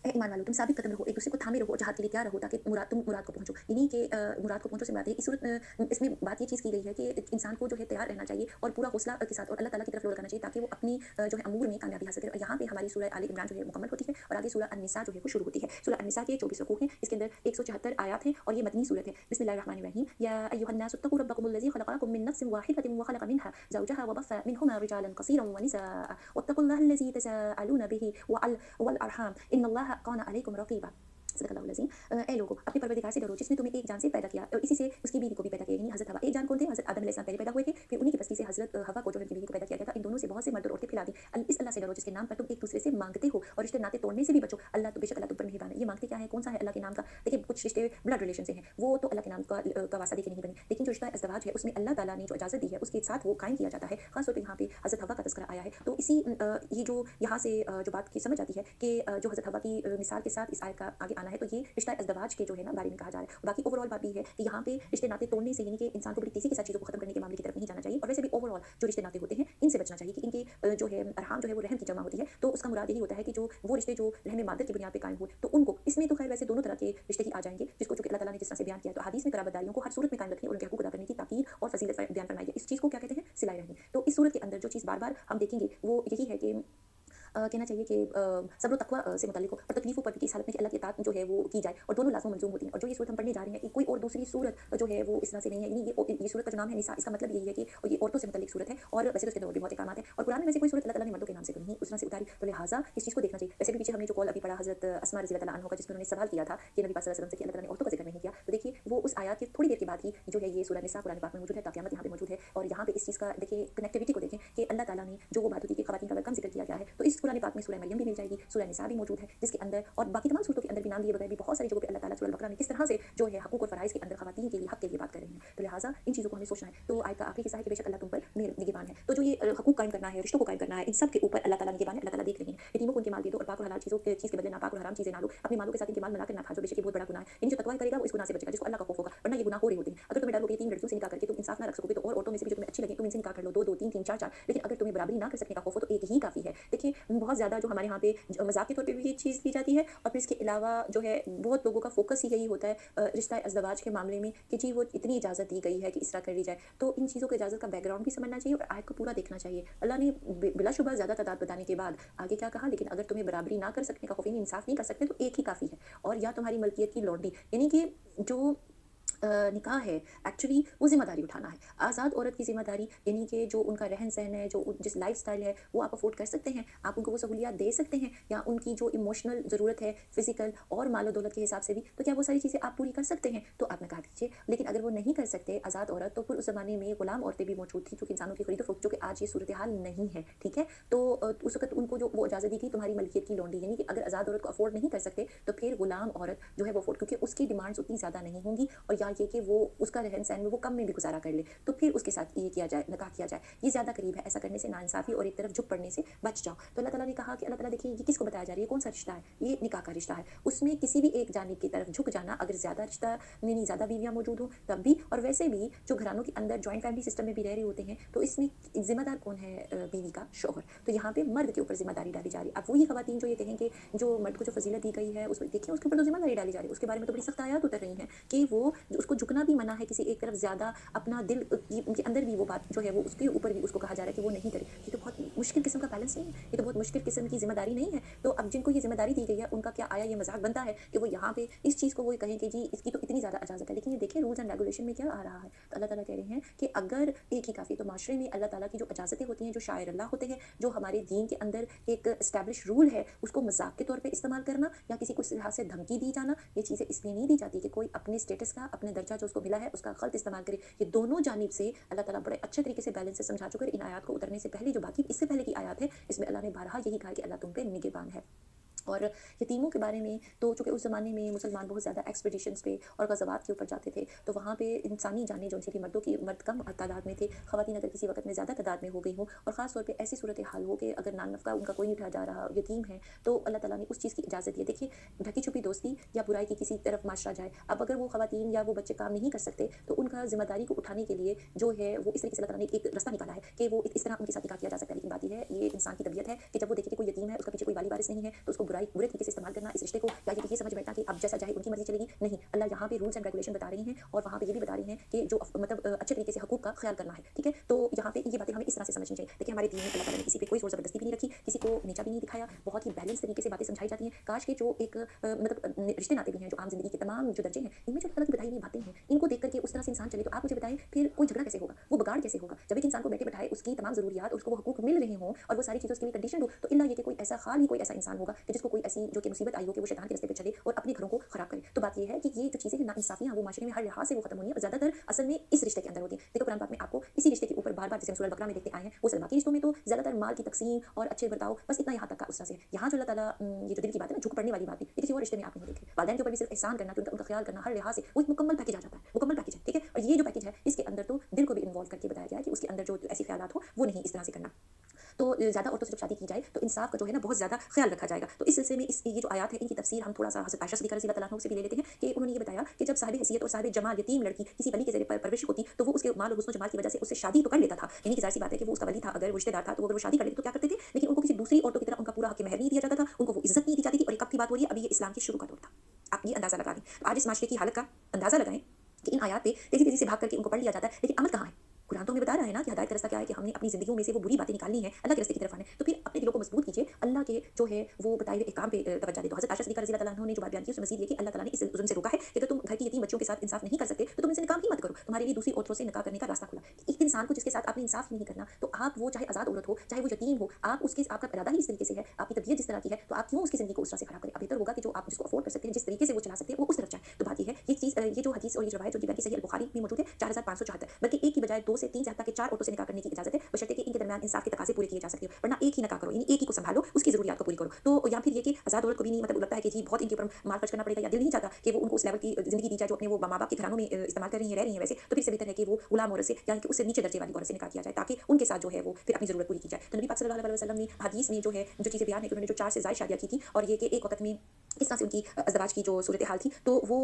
ए ईमान वालों, तुम साबित कदम रहो, एक-दूसरे को थामे रहो, जहाद के लिए तैयार रहो, ताकि तुम मुराद को पहुँचो। यानी कि मुराद को पहुँचो से मुराद है, इस सूरत इसमें बात ये चीज़ की गई है कि इंसान को जो है तैयार रहना चाहिए और पूरा हौसला के साथ और अल्लाह ताला की तरफ लौट करना चाहिए, ताकि वो अपनी जो है अमूर में कामयाबी हासिल करे। और यहाँ पे हमारी सूरह आले इमरान जो है मुकम्मल होती है, और आगे सूरह अन-निसा जो है वो शुरू होती है। सूरह अन-निसा के 24 रुकू हैं, इसके अंदर 174 आयत हैं, और ये मदनी सूरत है। बिस्मिल्लाहिर्रहमानिर्रहीम, या अय्युहन्नासु इत्तक़ू रब्बकुमुल्लज़ी खलक़कुम मिन नफ्सिन वाहिदतिन व खलक़ मिन्हा ज़ौजहा व बस्सा मिनहुमा रिजालन कसीरन व निसाअ वत्तक़ुल्लाहल्लज़ी तसाअलून बिही वल अरहाम इन्नल्लाहा काना अलैकुम रक़ीबा। सदक़ल्लाहुल अज़ीम। ए लोगों, अपने परवरदिगार से डरो जिसने तुम्हें एक जान से पैदा किया और इसी से उसकी बीवी को भी पैदा किया, यानी हज़रत हव्वा। एक जान कौन थे? हज़रत आदम अलैहिस्सलाम पहले पैदा हुए थे, फिर उन्हीं की बस्ती से हज़रत हव्वा को जो है उनकी बीवी को पैदा किया गया था। इन दोनों से बहुत से मर्द और औरतें फैला दी। इस अल्लाह से डरो जिसके नाम पर तुम एक-दूसरे से माँगते हो, और रिश्ते नाते तोड़ने से भी बचो। अल्लाह तो बेशक अल्लाह तुम पर मेहरबान है। ये माँगते क्या है? कौन सा है अल्लाह के नाम का? देखिए कुछ रिश्ते ब्लड रिलेशन से हैं, वो तो अल्लाह के नाम का वास्ता देके नहीं बने। लेकिन जो रिश्ता अज़दवाज है उसमें अल्लाह ताला ने जो इजाज़त दी है उसके साथ वो कायम किया जाता है। ख़ास तौर पे यहाँ पे हज़रत हव्वा का तज़किरा आया है। तो इसी ये जो यहाँ से जो बात की समझ आती है कि जो हज़रत हव्वा की मिसाल के साथ इस आयत का आगे आना है, तो ये रिश्ता अज़दवाज के जो है ना बारे में कहा जा रहा है। बाकी ओवरऑल बात भी है कि यहाँ पे रिश्ते नाते तोड़ने से, यानी कि इंसान को बड़ी तेज़ी के साथ चीज़ों को खत्म करने के मामले की तरफ नहीं जाना चाहिए, और वैसे भी ओवरऑल जो रिश्ते नाते होते हैं इनसे बचना चाहिए कि इनके जो है अरहाम जो है वो रहम की जमा होती है। तो उसका मुराद यही होता है कि जो वो रिश्ते जो रहम मादर की बुनियाद पे कायम हो, तो उनको इसमें तो खैर वैसे दोनों तरह के रिश्ते ही आ जाएंगे, जिसको चूँकि अल्लाह ताला ने जिस तरह से बयान किया है, तो हदीस में कराबतदारियों को हर सूरत में कायम रखने और उनके हकूक़ अदा करने की ताकीद और फ़ज़ीलत बयान फरमाई है। इस चीज़ को क्या कहते हैं? सिलाए रहमी। तो इस सूरत के अंदर जो चीज़ बार-बार हम देखेंगे वो यही है कि कहना चाहिए कि सब्र तक़वा से मुतल्लिक़ हो, और तकलीफ़ों पर भी कि इस हालत में कि अल्लाह की अताअत जो है वो की जाए, और दोनों लाज़िम मंज़ूम होती हैं। और जो ये सूरत हम पढ़ने जा रहे हैं, कोई और दूसरी सूरत जो है वो इस तरह से नहीं है। यानी ये सूरत का जो नाम है निसा, इसका मतलब यही है कि ये औरतों से मुतल्लिक़ सूरत है, और वैसे तो इसके अंदर और भी बहुत अहकामात हैं, और कुरान में वैसे कोई सूरत अल्लाह ताला ने मर्दों के नाम से तो नहीं उस तरह से उतारी, तो लिहाज़ा इस चीज़ को देखना चाहिए। वैसे भी पीछे हमने जो कौल अभी पढ़ा हज़रत अस्मा रज़ी अल्लाह अन्हा का, जिसमें उन्होंने सवाल किया था कि नबी पाक सल्लल्लाहु अलैहि वसल्लम से कि अल्लाह ताला ने औरतों का ज़िक्र नहीं किया, तो देखिए वो उस आयत के थोड़ी देर के बाद ही जो है ये सूरह निसा कुरान पाक में मौजूद है, ता क़यामत यहाँ पे मौजूद है। और यहाँ पे इस चीज़ का देखिए कनेक्टिविटी को देखें कि अल्लाह ताला ने जो वो बात होती है कि ख़वातीन का अगर कम ज़िक्र किया गया है, तो इस कुरान पाक में सूरह मरियम भी मिल जाएगी, सूरह निसा भी मौजूद है, जिसके अंदर और बाकी तमाम सूरतों के अंदर भी नाम लिए बगैर भी बहुत सारी जगहों पे अल्लाह ताला सूरह बकरा में किस तरह से जो है हकूक़ और फ़राइज़ के अंदर ख़वातीन के लिए हक़ के लिए बात कर रही हैं। तो लिहाज़ा इन चीज़ों को हमें सोचना है। तो आयत का आखिरी हिस्सा है कि बेशक अल्लाह तुम पर निगहबान है। तो जो ये हकूक़ कायम करना है, रिश्तों को कायम करना है, इन सब के ऊपर अल्लाह ताला निगहबान है, अल्लाह ताला देख रही हैं। यतीमों को उनके माल दे दो, और पाक और हलाल चीज़ के बदले नापाक और हराम चीज़ें ना लो। अपने मालों के साथ इनके माल मिलाकर ना खा जो, बेशक ये बहुत बड़ा गुनाह है। यानी जो तक़वा करेगा वो इस गुनाह से बचेगा। जिसको अल्लाह का खौफ होगा, वरना ये गुनाह हो रहे होते हैं। अगर तुम्हें डर हो कि 3 लड़कियों से निकाह करके तुम इंसाफ ना रख सकोगे, तो और औरतों में से भी जो तुम्हें अच्छी लगे तुम इनसे निकाह कर लो, 2-2, 3-3, 4-4। लेकिन अगर तुम्हें बराबरी ना कर सकने का खौफ हो तो एक ही काफ़ी है। देखिए, बहुत ज़्यादा जो हमारे यहाँ पे मज़ाक के तौर पे भी ये चीज़ ली जाती है, और फिर इसके अलावा जो है बहुत लोगों का फ़ोकस ही यही होता है रिश्ता अज़दवाज के मामले में कि जी वो इतनी इजाज़त दी गई है कि इस तरह कर ली जाए। तो इन चीज़ों की इजाज़त का बैकग्राउंड भी समझना चाहिए और आयत को पूरा देखना चाहिए। अल्लाह ने बिलाशुबह ज़्यादा तादाद बताने के बाद आगे क्या कहा, लेकिन अगर तुम्हें बराबरी ना कर सकने का खौफ, यानी इंसाफ नहीं कर सकते, तो एक ही काफ़ी है। और या तुम्हारी मलकियत की लौंडी, यानी कि जो निकाह है, एक्चुअली वो ज़िम्मेदारी उठाना है। आज़ाद औरत की ज़िम्मेदारी, यानी कि जो उनका रहन-सहन है, जो जिस लाइफ़स्टाइल है, वो आप अफ़ोर्ड कर सकते हैं, आप उनको वो सहूलियत दे सकते हैं, या उनकी जो इमोशनल ज़रूरत है, फ़िज़िकल और मालो-दौलत के हिसाब से भी, तो क्या वो सारी चीज़ें आप पूरी कर सकते हैं? तो आप निकाह कीजिए। लेकिन अगर वो नहीं कर सकते आज़ाद औरत, तो फिर उस ज़माने में गुलाम औरतें भी मौजूद थीं, जो कि इंसानों की खरीदो-फ़रोख्त, जो कि आज ये सूरत-ए-हाल नहीं है, ठीक है? तो उस वक़्त उनको जो वो इजाज़त दी गई, तुम्हारी मलकियत की लौंडी, यानी कि अगर आज़ाद औरत को अफ़ोर्ड नहीं कर सकते, तो फिर गुलाम औरत जो है वो अफ़ोर्ड, क्योंकि उसकी डिमांड्स उतनी ज़्यादा नहीं होंगी, और या ये कि वो उसका रहन-सहन में वो कम में भी गुज़ारा कर ले, तो फिर उसके साथ ये किया जाए, निकाह किया जाए। ये ज़्यादा करीब है, ऐसा करने से नाइंसाफ़ी और एक तरफ झुक पड़ने से बच जाओ। तो अल्लाह ताला ने कहा कि अल्लाह ताला देखिए ये किसको बताया जा रहा है, ये कौन-सा रिश्ता है? ये निकाह का रिश्ता है। उसमें किसी भी एक जानिब की तरफ झुक जाना, अगर ज़्यादा रिश्ता यानी ज़्यादा बीवियाँ मौजूद हों तब भी, और वैसे भी जो घरानों के अंदर जॉइंट फैमिली सिस्टम में भी रह रहे होते हैं, तो इसमें ज़िम्मेदार कौन है? बीवी का शौहर। तो यहाँ पे मर्द के ऊपर ज़िम्मेदारी डाली जा रही है। अब वही ख़वातीन जो ये कहें कि जो मर्द को जो फ़ज़ीलत दी गई है, उसमें देखिए उसके ऊपर तो ज़िम्मेदारी डाली जा रही है। उसके बारे में तो बड़ी सख्त आयत उतर रही हैं कि वो उसको झुकना भी मना है, किसी एक तरफ ज़्यादा अपना दिल के अंदर भी वो बात जो है वो उसके ऊपर भी उसको कहा जा रहा है कि वो नहीं करे। ये तो बहुत मुश्किल किस्म का बैलेंस नहीं है, ये तो बहुत मुश्किल किस्म की ज़िम्मेदारी नहीं है। तो अब जिनको ये ज़िम्मेदारी दी गई है, उनका क्या आया ये मज़ाक बनता है कि वो यहाँ पे इस चीज़ को वो कहें कि जी इसकी तो इतनी ज़्यादा इजाज़त है। लेकिन ये देखिए रूल्स एंड रेगुलेशन में क्या आ रहा है। तो अल्लाह ताला कह रहे हैं कि अगर एक ही काफ़ी, तो माशरे में अल्लाह ताला की जो इजाज़तें होती हैं, जो शायर अल्लाह होते हैं, जो हमारे दीन के अंदर एक एस्टैब्लिश रूल है, उसको मज़ाक के तौर पे इस्तेमाल करना या किसी को इस लिहाज से धमकी दी जाना, ये चीज़ें इसलिए नहीं दी जाती कि कोई अपने स्टेटस का, अपने दर्जा जो उसको मिला है, उसका गलत इस्तेमाल करे। ये दोनों जानिब से अल्लाह ताला बड़े अच्छे तरीके से बैलेंस से समझा चुके हैं। इन आयत को उतरने से पहले जो बाकी इससे पहले की आयत है, इसमें अल्लाह ने बारहा यही कहा है कि अल्लाह तुम पे निगहबान है। और यतीमों के बारे में तो चूँकि उस ज़माने में मुसलमान बहुत ज़्यादा एक्सपीडिशंस पे और ग़ज़वात के ऊपर जाते थे, तो वहाँ पे इंसानी जानें जो थी मर्द कम तादाद में थे, ख़वातीन अगर किसी वक़्त में ज़्यादा तादाद में हो गई हों, और ख़ास तौर पे ऐसी सूरत हाल हो कि अगर नान नफ़का उनका कोई नहीं उठाया जा रहा, यतीम है, तो अल्लाह ताला ने उस चीज़ की इजाज़त दी है। देखिए, ढकी-छुपी दोस्ती या बुराई की किसी तरफ माशरा जाए, अब अगर वो ख़वातीन या वो बच्चे काम नहीं कर सकते, तो उनका ज़िम्मेदारी को उठाने के लिए जो है वो इस तरीके से अल्लाह ताला ने एक रास्ता निकाला है कि वो इस तरह उनके साथ निकाह किया जा सकता है। लेकिन बात ये है, ये इंसान की तबीयत है कि जब वो देखे कि कोई यतीम है, उसका पीछे कोई वाली वारिस नहीं है, तो उसको बुरे तरीके से इस्तेमाल करना इस रिश्ते को, या ये समझ बैठना कि अब जैसा चाहे उनकी मर्ज़ी चलेगी, नहीं। अल्लाह यहाँ पे रूल्स एंड रेगुलेशन बता रही हैं, और वहाँ पे ये भी बता रही हैं कि जो मतलब अच्छे तरीके से हकूक़ का ख़्याल करना है, ठीक है? तो यहाँ पे ये बातें हमें इस तरह से समझनी चाहिए। देखिए, हमारे दीन में अल्लाह ताला ने किसी पे कोई ज़ोर ज़बरदस्ती भी नहीं रखी, किसी को नीचा भी नहीं दिखाया, बहुत ही बैलेंस तरीके से बातें समझाई जाती हैं। काश के जो एक रिश्ते नाते भी हैं, जो आम ज़िंदगी के तमाम जो दर्जे हैं, इनमें जो अल्लाह ताला की बताई हुई बातें हैं, इनको देख कर के उस तरह से इंसान चले, तो आप मुझे बताएँ फिर कोई झगड़ा कैसे होगा? वो बगाड़ कैसे होगा? जब एक इंसान को बैठे-बिठाए उसकी तमाम ज़रूरियात, उसको वो हकूक़ मिल रहे हों और वो सारी चीज़ें उसके लिए कंडीशन्ड हो, तो इल्ला ये कि कोई ऐसा खाल ही कोई ऐसा इंसान होगा कि जिसको कोई ऐसी जो कि मुसीबत आई हो कि वो शैतान के रास्ते पे चले और अपने घरों को ख़राब करे। तो बात ये है कि ये जो चीज़ें हैं नाइंसाफ़ियाँ, वो माशरे में हर लिहाज से वो ख़त्म होनी है, और ज़्यादातर असल में इस रिश्ते के अंदर होती हैं। देखो, कुरान पाक में आपको इसी रिश्ते के ऊपर बार-बार, जैसे हम सूरह बकरा में देखते आए हैं, वो बाकी रिश्तों में तो ज़्यादातर माल की तक़सीम और अच्छे बर्ताव, बस इतना यहाँ तक का उस तरह से है। यहाँ जो अल्लाह ताला ये जो दिल की बात है ना, झुक पड़ने वाली बात भी, ये किसी और रिश्ते में आप नहीं देखेंगे। वालिदैन के ऊपर भी सिर्फ़ एहसान करना, कि उनका ख़्याल करना हर लिहाज से, वो एक मुकम्मल पैकेज आ जाता है, मुकम्मल पैकेज है, ठीक है? और ये जो पैकेज है, इसके अंदर तो दिल को भी इन्वॉल्व करके बताया गया है कि उसके अंदर जो ऐसे ख़्यालात हो, वो नहीं इस तरह से करना। तो ज़्यादा औरतों से जब शादी की जाए, तो इंसाफ का जो है ना बहुत ज़्यादा ख्याल रखा जाएगा। तो इस सिलसिले में ये जो आयत है, इनकी तफसीर हम थोड़ा-सा हज़रत आयशा सिद्दीक़ा रज़ियल्लाहु अन्हा से भी ले लेते हैं कि उन्होंने ये बताया कि जब साहिब हैसियत और साहिब जमाल यतीम लड़की किसी वली के ज़रिए परवरिश होती, तो वो उसके माल और हुस्न व जमाल की वजह से उससे शादी तो कर लेता था। यानी कि ज़ाहिर-सी बात है कि वो उसका वली था, अगर वो रिश्तेदार था, तो अगर वो शादी कर लेते तो क्या करते थे? लेकिन उनको किसी दूसरी औरतों की तरह उनका पूरा हक़ महर नहीं दिया जाता था, उनको वो इज़्ज़त नहीं दी जाती थी। और ये कब की बात हो रही है? अभी ये इस्लाम के शुरू का दौर था। आप ये अंदाज़ा लगा लें। तो आज इस माशरे की हालत का अंदाज़ा लगाएँ कि इन आयत पे तेज़ी-तेज़ी से भाग करके उनको पढ़ लिया जाता है, लेकिन अमल कहाँ है? कुरान तो हमें बता रहा है ना कि हिदायत का रास्ता क्या है, कि हमने अपनी ज़िंदगियों में से वो बुरी बातें निकालनी है, अल्लाह के रास्ते की तरफ आना है। तो फिर अपने दिलों को मजबूत कीजिए, अल्लाह के जो है वो बताए हुए एक काम पे तवज्जो दें। तो हज़रत आयशा सिद्दीक़ा रज़ियल्लाहु अन्हा ने जो बात बयान की, उसमें मज़ीद ये कि अल्लाह ताला ने इस ज़ुल्म से रोका है कि अगर तुम घर की यतीम बच्चियों के साथ इंसाफ नहीं कर सकते, तो तुम इनसे निकाह ही मत करो। तुम्हारे लिए दूसरी औरतों से निकाह करने का रास्ता खुला। एक इंसान को जिसके साथ आपने इंसाफ ही नहीं करना, तो आप वो चाहे आज़ाद औरत हो, चाहे वो यतीम हो, आप उसके आपका इरादा ही इस तरीके से है, आपकी तबीयत जिस तरह की है, तो आप क्यों उसकी ज़िंदगी को उस तरह से ख़राब करें? अब बेहतर होगा कि जो आप जिसको अफोर्ड कर सकते हैं, जिस तरीके से वो चला सकते हैं, वो उस तरफ जाएँ। तो बात ये है, ये चीज़ ये जो हदीस और ये रवायत जो कि बुखारी में मौजूद है 4574, बल्कि एक की बजाय 2 से 3 से हत्ता के 4 औरतों से निकाह करने की इजाज़त है, बशर्ते कि इनके दरमियान इंसाफ के तकाज़े पूरे किए जा सकते हो, वरना एक ही निकाह करो, यानी एक ही को सँभालो, उसकी ज़रूरियात को पूरी करो। तो या फिर ये कि आज़ाद औरत को भी नहीं मतलब लगता है कि जी बहुत इनके ऊपर माल खर्च करना पड़ेगा, या दिल नहीं चाहता कि वो उनको उस लेवल की ज़िंदगी दी जाए जो अपने वो माँ-बाप के घरानों में इस्तेमाल कर रही हैं, रह रही हैं वैसे, तो फिर इससे बेहतर है कि वो गुलाम औरत से यानी कि उससे नीचे दर्जे वाली औरत से निकाह किया जाए, ताकि उनके साथ जो है वो फिर अपनी ज़रूरत पूरी की जाए। तो नबी पाक सल्लल्लाहु अलैहि वसल्लम ने हदीस में जो है जो चीज़ें बयान है कि उन्होंने जो 4 से ज़ायद शादियाँ की थी और ये कि एक वक़्त में इस तरह से उनकी अज़दवाज की जो सूरत हाल थी, तो वो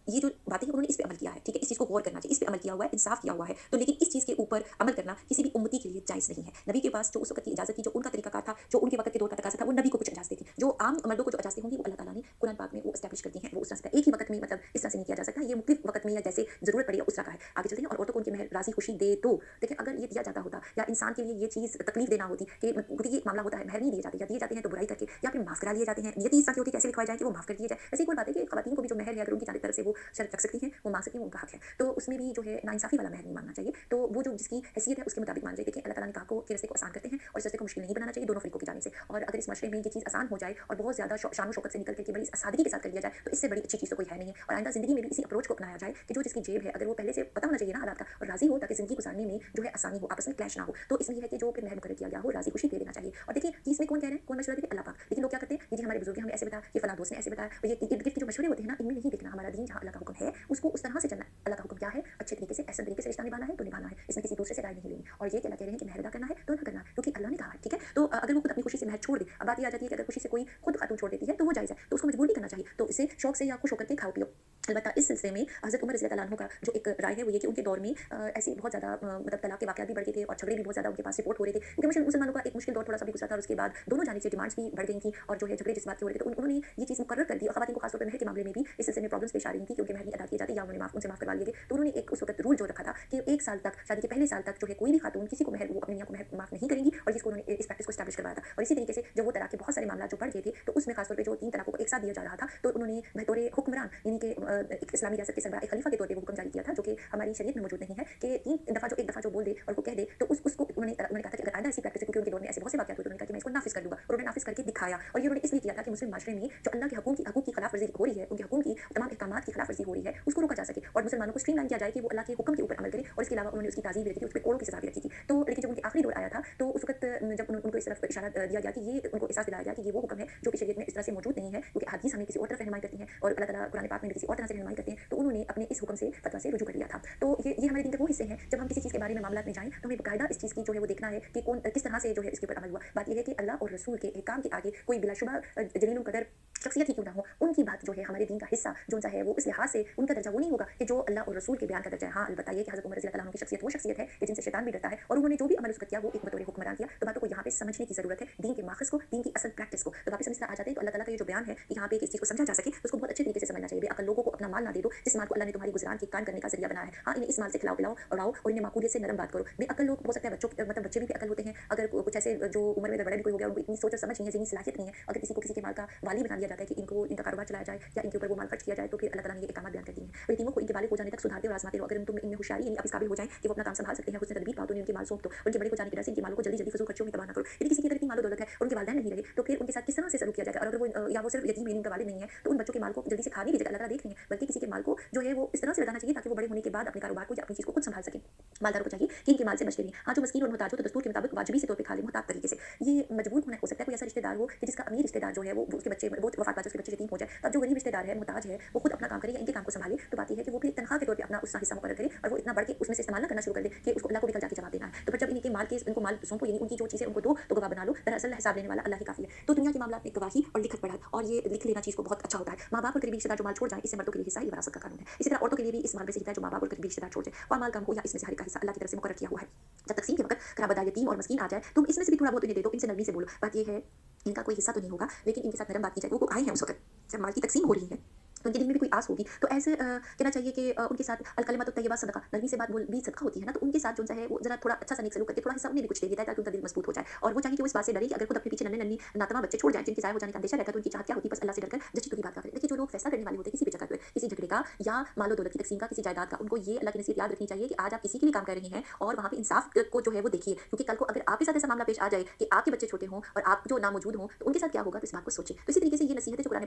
ये जो बातें हैं उन्होंने इस पे अमल किया है, ठीक है? इस चीज़ को गौर करना चाहिए, इस पे अमल किया हुआ है, इंसाफ किया हुआ है। तो लेकिन इस चीज़ के ऊपर अमल करना किसी भी उम्मती के लिए जायज़ नहीं है। नबी के पास जो उस वक़्त की इजाज़त थी, जो उनका तरीक़ाकार था, जो उनके वक़्त के दौर का तकाज़ा था, वो नबी को कुछ इजाज़तें थी। जो आम मर्दों को जो इजाज़तें होंगी वो अल्लाह ताला ने कुरान पाक में वो एस्टैब्लिश कर दी हैं, वो उस तरह से एक ही वक़्त में मतलब इस तरह से नहीं किया जा सकता, ये मुख्तलिफ वक़्त में या जैसे ज़रूरत पड़ी उस तरह का है। आगे चलते हैं और औरतों को उनके महर राज़ी खुशी दे दो। देखिए अगर ये दिया जाता होता या इंसान के लिए ये चीज़ तकलीफ़ देना होती कि क्योंकि ये मामला होता है, महर नहीं दिए जाते या दिए जाते हैं तो बुराई करके या फिर माफ़ करा लिए जाते हैं। नियत ही इस तरह की होती है कैसे लिखवाया जाए कि वो माफ़ कर दिए जाए। वैसे एक और बात है कि ख़वातीन को भी जो महर है अगर उनकी तरफ से वो शर्त रख सकती हैं, वो माँग सकती हैं, वो उनका हक है। तो उसमें भी जो है नाइंसाफ़ी वाला महर नहीं माँगना चाहिए। तो वो जो जिसकी हैसियत है उसके मुताबिक मान जाए। देखिए अल्लाह ताला ने निकाह के रिश्ते को आसान करते हैं और इस रिश्ते को मुश्किल नहीं बनाना चाहिए दोनों फ़रीक़ों की जानिब से। और अगर इस मशरे में ये चीज़ आसान हो जाए और बहुत ज़्यादा शान और शौकत से निकल कर के बड़ी सादगी के साथ कर लिया जाए, तो इससे बड़ी अच्छी चीज़ तो कोई है नहीं है। और आइंदा ज़िंदगी में भी इसी अप्रोच को अपनाया जाए कि जो जिसकी जेब है अगर वो पहले से पता होना चाहिए ना हालात का और राज़ी हो ताकि ज़िंदगी गुज़ारने में जो है आसानी हो, आपस में क्लैश ना हो। तो इसमें ये है कि जो फिर महर मुकर्रर किया गया हो राज़ी खुशी दे देना चाहिए। और देखिए कि इसमें कौन कह रहे हैं, कौन मशवरा देते हैं? अल्लाह पाक। लेकिन लोग क्या करते हैं, ये जी हमारे बुज़ुर्ग हैं, हमें ऐसे बताया, ये फलाँ दोस्त ने ऐसे बताया और ये इर्द-गिर्द के जो मशवरे होते हैं ना, इनमें नहीं देखना हमारा दीन जहाँ अल्लाह का हुक्म है, उसको उस तरह से चलना है। अल्लाह का हुक्म क्या है? अच्छे तरीके से, ऐसे तरीके से रिश्ता निभाना है तो निभाना है। इसमें किसी दूसरे से राय नहीं लेनी। और ये कि अल्लाह कह रहे हैं कि महर अदा करना है तो अदा करना है, क्योंकि अल्लाह ने कहा है, ठीक है? तो अगर वो खुद अपनी खुशी से महर छोड़ दे, अब बात ये आ जाती है कि अगर खुशी से कोई खुद खातून छोड़ देती है तो वो जायज़ है, तो उसको मजबूर नहीं करना चाहिए। तो इसे शौक से या खुश होकर के खाओ पियो। अलबत्ता इस सिलसिले में हज़रत उमर रज़ी अल्लाह अन्हु का जो एक राय है वो ये कि उनके दौर में ऐसे बहुत ज़्यादा मतलब तलाक के वाक़यात भी बढ़ गए थे और झगड़े भी बहुत ज़्यादा उनके पास रिपोर्ट हो रहे थे। क्योंकि मुसलमानों का एक मुश्किल दौर थोड़ा-सा भी गुज़रा था और उसके बाद दोनों जानिब से डिमांड्स भी बढ़ गई थी और जो है झगड़े जिस बात के हो रहे थे, तो उन्होंने ये चीज़ मुकर्रर कर दी और ख़वातीन को ख़ास तौर पे महर के मामले में भी इस सिलसिले में प्रॉब्लम्स पेश आ रही थी कि उनके महर नहीं अदा किए जाते या उनसे माफ़ करवा लिए गए। तो उन्होंने एक उस वक़्त रूल जो रखा था कि 1 साल तक, शादी के पहले साल तक जो है कोई भी खातून किसी को महर वो अपनी मियाँ को महर माफ़ नहीं करेंगी और जिसको उन्होंने इस प्रैक्टिस को एस्टैब्लिश करवाया था। और इसी तरीके से जब वो तलाक के बहुत सारे मामला जो बढ़ गए थे, तो उसमें ख़ास तौर पे जो 3 तलाकों को एक साथ दिया जा रहा था, तो उन्होंने बतौर हुक्मरान यानी कि एक इस्लामी रियासत के सरबराह एक खलीफा के तौर पे वो हुक्म जारी किया था, जो कि हमारी शरीयत में मौजूद नहीं है कि 3 दफ़ा जो एक दफ़ा जो बोल दे और वो कह दे, तो उसको उन्होंने कहा था कि अगर आइंदा ऐसी प्रैक्टिस है, क्योंकि उनके दौर में ऐसे बहुत से वाक़यात हुए, तो उन्होंने कहा कि मैं इसको नाफ़िज़ कर दूँगा और उन्होंने नाफ़िज़ करके दिखाया। और ये उन्होंने इसलिए किया था कि मुस्लिम माशरे में जो अल्लाह के हकूक़ की खिलाफ़ वर्ज़ी हो रही है, उनके हकूक़ की तमाम अहकामात की खिलाफ़ वर्ज़ी हो रही है, उसको रोका जा सके और मुसलमानों को स्ट्रीमलाइन किया जाए कि वो अल्लाह के हुक्म के ऊपर अमल करें। और इसके अलावा उन्होंने उसकी ताज़ीर भी रखी थी, उसपे कोड़ों की सज़ा भी रखी थी। तो लेकिन जब उनके आखिरी दौर आया था, तो उस वक़्त जब उनको इस तरफ इशारा दिया गया कि ये उनको एहसास दिलाया गया कि ये वो हुक्म है जो कि शरीयत में इस तरह से मौजूद नहीं है, क्योंकि हदीस हमें किसी और तरफ रहनुमाई करती हैं और अल्लाह ताला कुरान पाक में भी किसी और तरह से रहनुमाई करते हैं। तो उन्होंने अपने इस हुक्म से फतवा से रुजू कर लिया था। तो ये हमारे दीन के वो हिस्से हैं, जब हम किसी चीज़ के बारे में मामलात में जाएँ, तो हमें बाकायदा इस चीज़ की जो है वो देखना है कि कौन किस तरह से जो है इसके ऊपर अमल हुआ। बात ये है कि अल्लाह और रसूल के अहकाम के आगे कोई बिलाशुबा जलीलुल कदर शख्सियत ही क्यों ना हो, उनकी बात जो है हमारे दीन का हिस्सा जो-सा है वो इस लिहाज से उनका दर्जा वो नहीं होगा कि जो अल्लाह और रसूल के बयान का दर्जा है। हाँ, अलबत्ता ये कि हज़रत उमर रज़ी अल्लाह अन्हु की शख्सियत वो शख्सियत है कि जिनसे शैतान भी डरता है और उन्होंने जो भी अमल उसका किया वो एक बतौर हुक्मरान किया। तो बातों को यहाँ पे समझने की ज़रूरत है, दीन के माखज़ को, दीन की असल प्रैक्टिस को। तो वापस हम इस तरह आ जाते हैं, तो अल्लाह ताला का ये जो बयान है कि यहाँ पे कि इस चीज़ को समझा जा सके, तो उसको बहुत अच्छे तरीके से समझना चाहिए। बेअक़ल लोगों को अपना माल ना दे दो, जिस माल को अल्लाह ने तुम्हारी गुज़रान के कायम करने का ज़रिया बनाया है। हाँ, इन्हें इस माल से खिलाओ-पिलाओ और आओ और इन्हें माकूलियत से नरम बात करो। बेअक़ल लोग हो सकता है बच्चों मतलब बच्चे भी बेअक़ल होते हैं, अगर कुछ ऐसे जो उम्र में बड़े भी कोई हो गया, उनको इतनी सोच और समझ नहीं है, ज़हनी सलाहियत नहीं है, अगर किसी को किसी के माल का वाली बना दिया जाता है कि इनको इनका कारोबार चलाया जाए या इनके ऊपर वो माल खर्च किया जाए, तो फिर अल्लाह ताला ने ये अहकामात बयान कर दिए हैं। और यतीमों को इनके बालिग हो जाने तक सुधारते और आज़माते रहो। अगर तुम इनमें होशियारी यानी आप इस काबिल हो जाएँ कि वो अपना काम सँभाल सकते हैं, हुस्न तदबीर पाओ, तो उनके माल सौंप दो। उनके बड़े हो जाने के डर से इनके मालों को जल्दी-जल्दी फ़िज़ूल खर्चों में तबाह ना करो। यदि किसी के अंदर इतनी मालो दौलत है और उनके वालिदैन नहीं रहे, तो फिर उनके साथ किस तरह से सलूक किया जाएगा? और अगर वो या वो सिर्फ़ यतीम है, इनका वालिद नहीं है, तो उन बच्चों के माल को जल्दी से खा नहीं दीजिएगा, अल्लाह ताला देख रहे हैं। बल्कि किसी के माल को जो है वो इस तरह से लगाना चाहिए ताकि वो बड़े होने के बाद अपने कारोबार को या अपनी चीज़ को खुद सँभाल सकें। मालदारों को चाहिए कि इनके माल से बच के रहें। हाँ, जो मस्कीन और मुहताज हो, तो दस्तूर के मुताबिक वाजिबी से तौर पे खा ले, मुहतात तरीके से। ये मजबूर होना हो सकता है, कोई ऐसा रिश्तेदार हो कि जिसका अमीर रिश्तेदार जो है वो उसके बच्चे वो वफ़ात पा जाए, उसके बच्चे यतीम हो जाए। तो अब जो गरीब रिश्तेदार है, मुहताज है, वो खुद अपना काम करे या इनके काम को सँभाले। तो बात ये है कि वो भी तनख़्वाह के तौर पे अपना उसका हिस्सा मुकर्रर करे और वो इतना बढ़ के उसमें से इस्तेमाल ना करना शुरू कर दे कि उसको अल्लाह को भी कल जाके जवाब देना है। तो फिर जब इनके माल के इनको माल सौंपो, यानी उनकी जो चीज़ें उनको दो, तो गवाह बना लो। दरअसल हिसाब लेने वाला अल्लाह ही काफ़ी है। तो दुनिया के मामलात में गवाही और लिखत पढ़त और ये लिख लेना चीज़ को बहुत अच्छा होता है। माँ-बाप और करीबी रिश्तेदार जो माल छोड़ जाएँ, इससे मर्दों के लिए हिस्सा, ये विरासत का कानून है। इसी तरह औरतों के लिए भी इस माल में से हिस्सा है जो माँ-बाप और करीबी रिश्तेदार छोड़ जाएँ। ख्वाह माल कम हो या इसमें से हर एक का हिस्सा अल्लाह की तरफ से मुकर्रर किया हुआ है। जब तक़सीम के वक़्त क़राबात यतीम और मस्कीन आ जाए, तुम इसमें से भी थोड़ा बहुत इन्हें दे दो, इनसे नरमी से बोलो। बात ये है, इनका कोई हिस्सा तो नहीं होगा, लेकिन इनके साथ नरम बात की जाए। वो आए हैं उस वक़्त, जब माल की तक़सीम हो रही है, तो उनके दिल में भी कोई आस होगी, तो ऐसे कहना चाहिए कि उनके साथ अल-कलिमतुत तय्यबा सदका, नरमी से बात बोल भी सदका होती है ना, तो उनके साथ जो है वो ज़रा थोड़ा अच्छा सा नेक सलूक करके थोड़ा हिस्सा उन्हें भी कुछ दे देता है ताकि उनका दिल मजबूत हो जाए। और वो चाहिए कि वो इस बात से डरे कि अगर खुद अपने पीछे नन्हे-नन्ही नातवा बच्चे छोड़ जाएँ, जिनके ज़ाया हो जाने का अंदेशा रहता है, तो उनकी चाहत क्या होती है, बस अल्लाह से डरकर जच्ची तुकी बात का करें। देखिए, जो लोग फैसला करने वाले होते हैं किसी भी जगह पे, किसी झगड़े का या मालो दौलत की तक़सीम का, किसी जायदाद का, उनको ये अल्लाह की नसीहत याद रखनी चाहिए कि आज आप किसी के लिए काम कर रहे हैं और वहाँ पे इंसाफ को जो है वो देखिए, क्योंकि कल को अगर आपके साथ ऐसा मामला पेश आ जाए कि आपके बच्चे छोटे हों और आप जो नामौजूद हों, तो उनके साथ क्या होगा, तो इस बात को सोचें। तो इसी तरीके से ये नसीहतें जो कुरान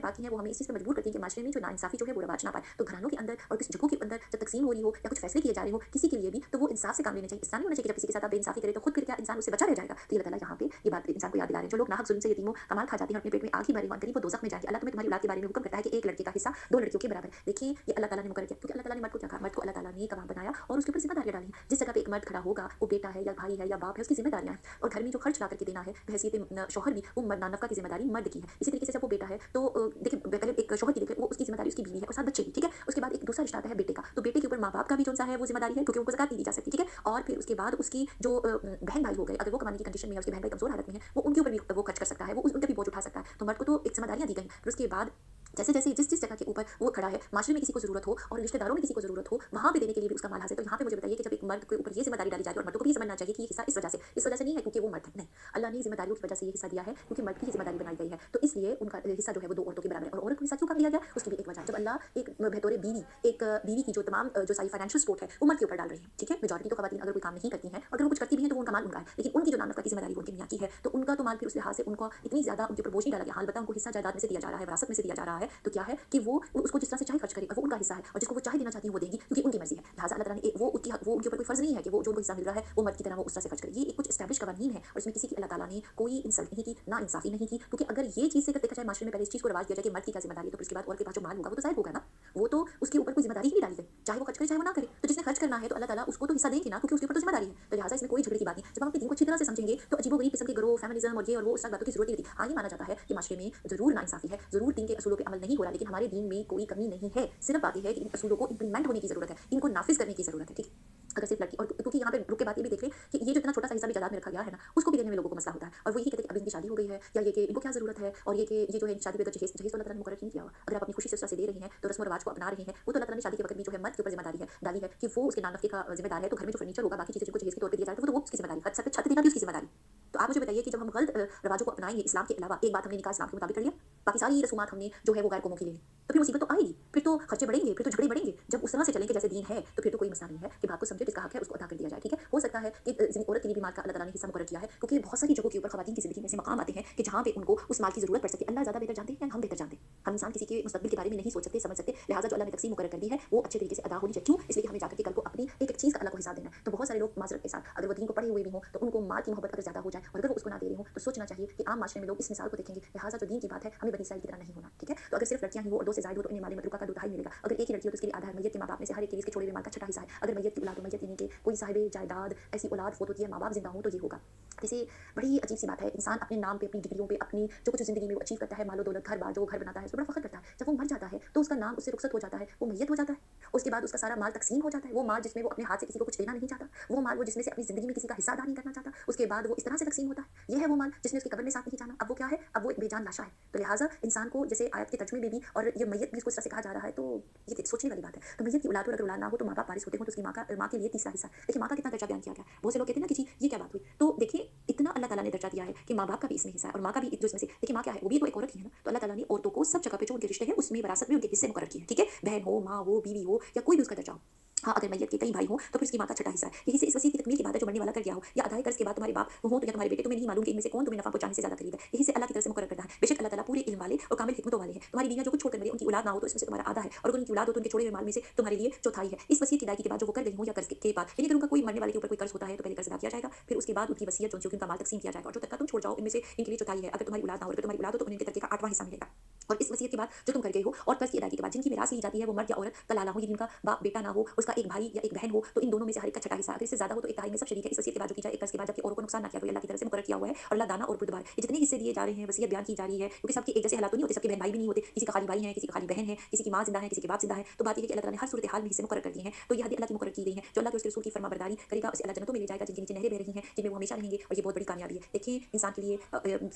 पाक की हैं, वो हमें इस चीज़ पे मजबूर करती हैं कि माशरे में जो नाइंसाफ़ी जो है वो रवाज ना पाए। तो घरानों के अंदर और किसी जगहों के अंदर जब तक़सीम हो रही हो या कुछ फ़ैसले किए जा रहे हो किसी के लिए भी, तो वो इंसाफ़ से काम लेने चाहिए। इस तरह नहीं होना चाहिए कि जब किसी के साथ आप बेइंसाफ़ी करें तो खुद फिर क्या इंसान उससे बचा रह जाएगा। तो ये अल्लाह ताला यहाँ पे ये बात इंसान को याद दिला रहे हैं। जो लोग नाहक ज़ुल्म से यतीमों का माल खा जाते हैं और अपने पेट में आग ही भरे हुए करीब वो दोज़ख में जाएँगे। अल्लाह तुम्हें तुम्हारी औलाद के बारे में हुक्म करता है कि एक लड़के का हिस्सा 2 लड़कियों के बराबर। देखिए ये अल्लाह ताला ने मुकर्रर किया, क्योंकि अल्लाह ताला ने मर्द को क्या कहा? मर्द को अल्लाह ताला ने कवाम बनाया और उसके ऊपर ज़िम्मेदारियाँ डाली हैं। जिस जगह पे एक मर्द खड़ा होगा, वो बेटा है या भाई है या बाप है, उसकी ज़िम्मेदारियाँ हैं। और घर में जो खर्च ला करके देना है बहैसियत शौहर भी, वो नानफ़ा की ज़िम्मेदारी मर्द की है। इसी तरीके से जब वो बेटा है तो देखिए पहले एक शौहर की देखिए वो उसकी ज़िम्मेदारी उसकी बीवी है और साथ बच्चे की, ठीक है? उसके बाद एक दूसरा रिश्ता आता है बेटे का, तो बेटे के ऊपर माँ-बाप का भी जो-सा है वो ज़िम्मेदारी है, क्योंकि उनको ज़कात नहीं दी जा सकती, ठीक है? और फिर उसके बाद उसकी जो बहन-भाई हो गए, अगर वो कमाने की कंडीशन में है, उसके बहन-भाई कमज़ोर हालत में है, वो उनके ऊपर भी वो खर्च कर सकता है, वो उनका भी बोझ उठा सकता है। तो मर्द को तो एक ज़िम्मेदारियाँ दी गई हैं। फिर उसके बाद जैसे-जैसे जिस-जिस जगह के ऊपर वो खड़ा है, माशरे में किसी को ज़रूरत हो और रिश्तेदारों में किसी को ज़रूरत हो, वहाँ पे देने के लिए भी उसका माल हाज़िर है। तो यहाँ पे मुझे बताइए कि जब एक मर्द के ऊपर ये ज़िम्मेदारी डाली जा रही है और मर्दों को भी ये समझना चाहिए कि ये हिस्सा इस वजह से नहीं है क्योंकि वो मर्द है, नहीं। अल्लाह ने ज़िम्मेदारियों की वजह से ये हिस्सा दिया है क्योंकि मर्द की ही ज़िम्मेदारी बनाई गई है। तो इसलिए उनका हिस्सा जो है वो 2 औरतों के बराबर है। और औरत को हिस्सा क्यों कम दिया गया? उसकी भी एक वजह। जब अल्लाह एक बतौर बीवी एक बीवी की जो तमाम जो सारी फाइनेंशियल सपोर्ट है, वो मर्द के ऊपर डाल रही है, ठीक है? मेजॉरिटी तो ख़वातीन अगर कोई काम नहीं करती हैं, अगर वो कुछ करती भी हैं तो वो उनका माल उनका है। लेकिन उनकी जो नानफ़ा की ज़िम्मेदारी वो उनके मियाँ की है, तो उनका तो माल फिर उस लिहाज़ से उनको इतनी ज़्यादा उनके ऊपर बोझ नहीं डाला गया। हाँ, अलबत्ता उनको हिस्सा जायदाद में से दिया जा रहा है, विरासत में से दिया जा रहा है। तो क्या है कि वो उसको जिस तरह से चाहे खर्च करे और वो उनका हिस्सा है और जिसको वो चाहे देना चाहती है वो देंगी क्योंकि उनकी मर्ज़ी है। लिहाज़ा अल्लाह ताला ने वो उनके ऊपर कोई फ़र्ज़ नहीं है कि वो जो उनको हिस्सा मिल रहा है वो मर्द की तरह वो उस तरह से खर्च करे। ये एक कुछ एस्टैब्लिश कवानीन है और इसमें किसी की अल्लाह ताला ने कोई इंसल्ट नहीं की, नाइंसाफ़ी नहीं की, क्योंकि अगर ये चीज़ से अगर देखा जाए माशरे में पहले इस चीज़ को रवाज दिया जाए कि मर्द की क्या ज़िम्मेदारी है, तो फिर उसके बाद औरत के पास जो माल होगा वो तो ज़ाहिर होगा ना। वो तो उसके ऊपर कोई ज़िम्मेदारी ही नहीं डाली गई, चाहे वो खर्च करे चाहे वो ना करे। तो जिसने खर्च करना है तो अल्लाह ताला उसको तो हिस्सा देंगे ना, क्योंकि उसके ऊपर तो ज़िम्मेदारी है। तो लिहाज़ा इसमें कोई झगड़े की बात नहीं। जब हम अपने दीन को अच्छी तरह से समझेंगे तो अजीबो-गरीब किस्म के गिरोह, फेमिनिज़्म और ये और वो उस सब बातों की ज़रूरत नहीं होती। हाँ, ये माना जाता है कि माशरे में ज़रूर नाइंसाफ़ी है, ज़रूर दीन के असूलों पे अमल नहीं हो रहा, लेकिन हमारे दीन में कोई कमी नहीं है। सिर्फ़ बात ये है कि इन असूलों को इम्प्लीमेंट होने की ज़रूरत है, इनको नाफ़िज़ करने की ज़रूरत है, ठीक है? अगर सिर्फ लड़की और क्योंकि यहाँ पे रुक के बात ये भी देख लें कि ये जो इतना छोटा सा हिस्सा भी जायदाद में रखा गया है ना, उसको भी देने में लोगों को मसला होता है और वो यही कहते हैं कि अब इनकी शादी हो गई है या ये कि इनको क्या ज़रूरत है और ये कि ये जो है शादी पे तो जहेज़ जहेज़ तो अल्लाह ताला ने मुकर्रर नहीं किया हुआ। अगर आप अपनी खुशी से उस तरह से दे रही हैं तो रस्म और रिवाज को अपना रही हैं, वो तो अल्लाह ताला ने शादी के वक़्त भी जो है मर्द के ऊपर ज़िम्मेदारी है डाली है कि वो उसके नानफ़े का ज़िम्मेदार है। तो घर में जो फर्नीचर होगा, बाकी चीज़ें जिनको जहेज़ के तौर पे दिया जाए तो वो उसकी ज़िम्मेदारी है, छत देना भी उसकी ज़िम्मेदारी। तो आप मुझे बताइए कि जब हम गलत रिवाजों को अपनाएँगे इस्लाम के अलावा, एक बात हमने निकाह इस्लाम के मुताबिक कर लिया, बाकी सारी रसूमात हमने जो है वो गैर कौमों की ले ली, तो फिर मुसीबत तो आएगी, फिर तो खर्चे बढ़ेंगे, फिर तो झगड़े बढ़ेंगे। जब उस तरह से चलेंगे जैसे दीन है तो फिर तो कोई मसला नहीं है कि बात को समझे, जिसका हक है उसको अदा कर दिया जाए, ठीक है? हो सकता है कि औरत के लिए भी माल का अल्लाह ताला ने हिस्सा मुकर्रर किया है, क्योंकि बहुत सारी जगहों के ऊपर ख़वातीन की ज़िंदगी में ऐसे मकाम आते हैं कि जहाँ पे उनको उस माल की ज़रूरत पड़ सकती है। अल्लाह ज़्यादा बेहतर जानते हैं या हम बेहतर जानते हैं? हम इंसान किसी के मुस्तकबिल के बारे में नहीं सोच सकते, समझ सकते। लिहाज़ा जो अल्लाह ने तक़सीम मुकर्रर कर दी है वो अच्छे तरीके से अदा होनी चाहिए। क्यों? इसलिए कि हमें जाकर के कल को अपनी एक-एक चीज़ का अल्लाह को हिसाब देना है। तो बहुत सारे लोग माज़रत के साथ अगर वो दीन को पढ़े हुए भी हों तो उनको माल की मोहब्बत अगर ज़्यादा हो जाए और अगर वो उसको ना दे रहे हों तो सोचना चाहिए कि आम माशरे में लोग इस मिसाल को देखेंगे। लिहाज़ा जो दीन की बात है हमें बनी इसराइल की तरह नहीं होना, ठीक है? तो अगर सिर्फ लड़कियाँ ही हो और 2 से ज़ायद हो तो इन्हें माल मतरूका का 2 तिहाई मिलेगा। अगर एक ही लड़की हो तो उसके लिए आधा है, मैयत के माँ-बाप में से हर एक के लिए इसके छोड़े हुए माल का छठा हिस्सा है। अगर मैयत की औलाद हो, मैयत यानी कि कोई साहिब जायदाद, ऐसी औलाद फ़ौत होती है, माँ-बाप ज़िंदा हों तो ये होगा। जैसे बड़ी अजीब सी बात है, इंसान अपने नाम पे, अपनी डिग्रियों पे, अपनी जो कुछ ज़िंदगी में वो अचीव करता है, मालो-दौलत, घर-बार जो घर बनाता है, उस पे बड़ा फ़ख्र करता है। जब वो मर जाता है तो उसका नाम उससे रुखसत हो जाता है, वो मैयत हो जाता है। उसके बाद उसका सारा माल तक़सीम हो जाता है। वो माल जिसमें वो अपने हाथ से किसी को कुछ देना नहीं चाहता, वो माल वो जिसमें से अपनी ज़िंदगी में किसी का हिस्सा अदा नहीं करना चाहता, उसके बाद वो इस तरह से तक़सीम होता है। ये है वो माल जिसने उसकी कब्र में साथ नहीं जाना। अब वो क्या है? अब वो एक बेजान लाशा है। तो लिहाज़ा इंसान को जैसे आयत के तर्जुमे में भी और ये मैयत भी इसको इस तरह से कहा जा रहा है, तो ये सोचने वाली बात है। तो मैयत की औलाद हो, अगर औलाद ना हो तो माँ-बाप वारिस होते हों तो उसकी माँ के लिए तीसरा हिस्सा। देखिए माँ का कितना दर्जा बयान किया गया। बहुत से लोग कहते हैं ना कि जी ये क्या बात हुई? तो देखिए इतना अल्लाह ताला ने दर्जा दिया है कि माँ-बाप का भी इसमें हिस्सा है और माँ का भी जो इसमें से देखिए माँ क्या है? वो भी तो एक औरत ही है ना। तो अल्लाह ताला ने औरतों को सब जगह पे जो उनके रिश्ते हैं उसमें विरासत में उनके हिस्से मुकर्रर किए हैं, ठीक है? बहन हो, माँ हो, बीवी हो या कोई भी उसका दर्जा हो। हाँ, अगर मैयत के कई भाई हों तो फिर उसकी माँ का छठा हिस्सा है। यही से इस वसीयत की तकमील की बात है जो मरने वाला कर गया हो या अदाए कर्ज़ के बाद तुम्हारे बाप हों तो या तुम्हारे बेटे, तुम्हें नहीं मालूम कि इनमें से कौन तुम्हें नफ़ा पहुँचाने से ज़्यादा करीब है। यही से अल्लाह की तरफ से मुकर्रर करता है। बेशक अल्लाह ताला पूरे इल्म वाले और कामिल हिकमतों वाले हैं। तुम्हारी बीवियाँ जो कुछ छोड़कर मरे, उनकी औलाद ना हो तो इसमें से तुम्हारा आधा है और अगर उनकी औलाद हो तो उनके छोड़े हुए माल में से तुम्हारे लिए चौथाई है। इस वसीयत की अदायगी के बाद जो वो कर गई हों या कर्ज़ के बाद, यानी अगर उनका कोई मरने वाले के ऊपर कोई कर्ज़ होता है तो पहले कर्ज़ अदा किया जाएगा, फिर उसके बाद उनकी वसीयत जो उनका माल तक़सीम किया जाएगा और जो तर्का तुम छोड़ जाओ इनमें से इनके लिए चौथाई है। अगर तुम्हारी औलाद ना हो, अगर तुम्हारी औलाद हो तो उन्हें इनके तर्के का 8वां हिस्सा मिलेगा। और इस वसीयत के बाद जो तुम कर गए हो और कर्ज़ की अदायगी के बाद जिनकी मिरास ली जाती है वो मर्द या औरत का लाला हो, यानी उनका बाप बेटा ना हो, उसका एक भाई या एक बहन हो, तो इन दोनों में से हर एक का छठा हिस्सा। अगर इससे ज़्यादा हो तो एक तिहाई में सब शरीक है। इस वसीयत के बाद जो की जाए, एक कर्ज़ के बाद जबकि औरों को नुकसान ना किया, तो अल्लाह की तरफ से मुकर्रर किया हुआ है और अल्लाह दाना और बुर्दबार ये जितने हिस्से दिए जा रहे हैं, वसीयत बयान की जा रही है, क्योंकि सबके एक जैसे हालात तो नहीं होते, सबके बहन भाई भी नहीं होते, किसी का खाली भाई है, किसी का खाली बहन है, किसी की माँ ज़िंदा है, किसी के बाप ज़िंदा है। तो बात ये है कि अल्लाह ताला ने हर सूरत हाल में हिस्से मुकर्रर कर दिए हैं। तो ये हदीं अल्लाह की मुकर्रर की गई हैं। जो अल्लाह के उसके रसूल की फरमाबरदारी करेगा उसे अल्लाह जन्नतों में ले जाएगा जिनके नीचे नहरें बह रही हैं, जिनमें वो हमेशा रहेंगे और ये बहुत बड़ी कामयाबी है। देखिए इंसान के लिए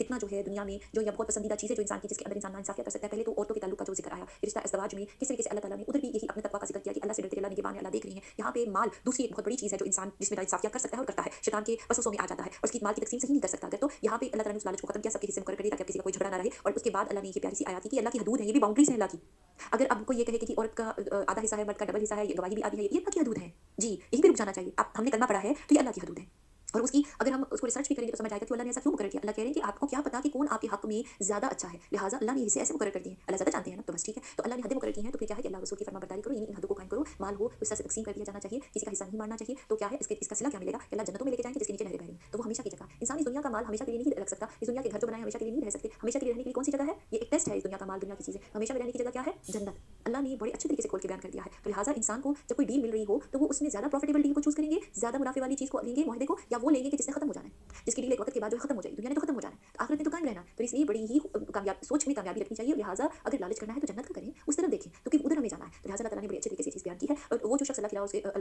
फितना जो है दुनिया में जो या बहुत पसंदीदा चीज़ है जो इंसान की, जिसके अंदर इंसान नाइंसाफ़ियत कर सकता है। पहले तो औरतों के ताल्लुक का जो ज़िक्र आया, रिश्ता अज़दवाज में किस तरीके से अल्लाह ताला ने उधर भी यही अपने तक़वा का ज़िक्र किया कि अल्लाह से डरते अल्लाह निगहबान है, अल्लाह देख रही है। यहाँ पे माल दूसरी एक बहुत बड़ी चीज़ है जो इंसान जिसमें नाइंसाफ़ियत कर सकता है और करता है, शैतान के वसवसों में आ जाता है और उसकी माल की तक़सीम सही नहीं कर सकता। अगर तो यहाँ पे अल्लाह ताला ने उस लालच को खत्म किया, सबके हिस्से मुकर्रर कर दिए ताकि अब किसी का कोई झगड़ा ना रहे। और उसके बाद अल्लाह ने ये प्यारी सी आयत की कि अल्लाह की हदूद है, ये भी बाउंड्रीज़ हैं अल्लाह की। अगर अब कोई ये कहे कि औरत का आधा हिस्सा है, मर्द का डबल हिस्सा है, ये गवाही भी आधी है, ये अल्लाह की हदूद है। जी, यहीं पे रुक जाना चाहिए। अब हमने कलमा पढ़ा है तो ये अल्लाह की हदूद है। और उसकी अगर हम उसको रिसर्च भी करेंगे तो समझ आएगा कि अल्लाह ने ऐसा क्यों मुकर्रर किया। अल्लाह कह रहे हैं कि आपको क्या पता कि कौन आपके हक में ज़्यादा अच्छा है, लिहाजा अल्लाह ने इसे ऐसे मुकर्रर कर दिए हैं। अल्लाह ज़्यादा जानते हैं ना, तो बस ठीक है। तो अल्लाह ने हदें मुकर्रर की हैं, तो फिर क्या है कि अल्लाह रसूल की फरमाबरदारी करो, यानी इन हदों को कायम करो। माल हो तो इस तरह से तकसीम कर दिया जाना चाहिए, किसी का हिस्सा नहीं मारना चाहिए। तो क्या है इसका सिला क्या मिलेगा कि अल्लाह जन्नतों में लेके जाएंगे जिसके नीचे नहरें बह रही हैं। तो वो हमेशा की जगह, इंसान इस दुनिया का माल हमेशा के लिए नहीं रख सकता। इस दुनिया के घर जो बनाए हमेशा के लिए नहीं रह सकते। हमेशा के लिए रहने के लिए कौन सी जगह है, ये एक टेस्ट है। इस दुनिया का माल, दुनिया की चीज़ें, हमेशा में रहने की जगह क्या है, जन्नत। अल्लाह ने बड़े अच्छे तरीके से खोल के बयान कर दिया है। तो लिहाजा इंसान को जब कोई डील मिल रही हो तो वो उसमें ज़्यादा प्रॉफिटेबल डील को चूज़ करेंगे, ज़्यादा मुनाफे वाली चीज़ को लेंगे, मुआहदे को, या वो लेंगे कि जिसने खत्म हो जाना है, जिसकी डील एक वक्त के बाद जो है खत्म हो जाएगी। दुनिया ने तो खत्म हो जाना है, तो आखिरत में तो कायम रहना है। तो इसलिए बड़ी ही कामयाब सोच में कामयाबी रखनी चाहिए। लिहाजा अगर लालच करना है तो जन्नत का करें, उस तरफ देखें, क्योंकि उधर हमें जाना है। तो लिहाजा अल्लाह ताला ने बड़ी अच्छे तरीके से चीज़ बयान की है। और वो जो शख्स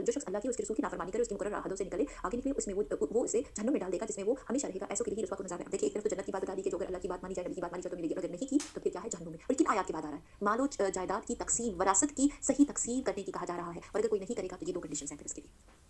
जो शख्स अल्लाह की उसके रसूल की नाफरमानी करे, उसके मुकर्रर राहतों से निकले, आगे निकले, उसमें वो उसे जहन्नुम में डाल देगा, जिसमें वो हमेशा रहेगा। ऐसों के लिए रुसवा कुन अज़ाब है। देखिए, एक तरफ तो जन्नत की बात बता दी कि जो अगर अल्लाह की बात मानी जाए, नबी की बात मानी जाए तो मिलेगी, अगर नहीं की तो फिर क्या है, जहन्नुम में। और किन आयत की बात आ रहा है, मालो जायदाद की तकसीम, विरासत की सही तकसीम करने की कहा जा रहा है। और अगर कोई नहीं करेगा तो ये दो कंडीशंस हैं फिर इसके लिए।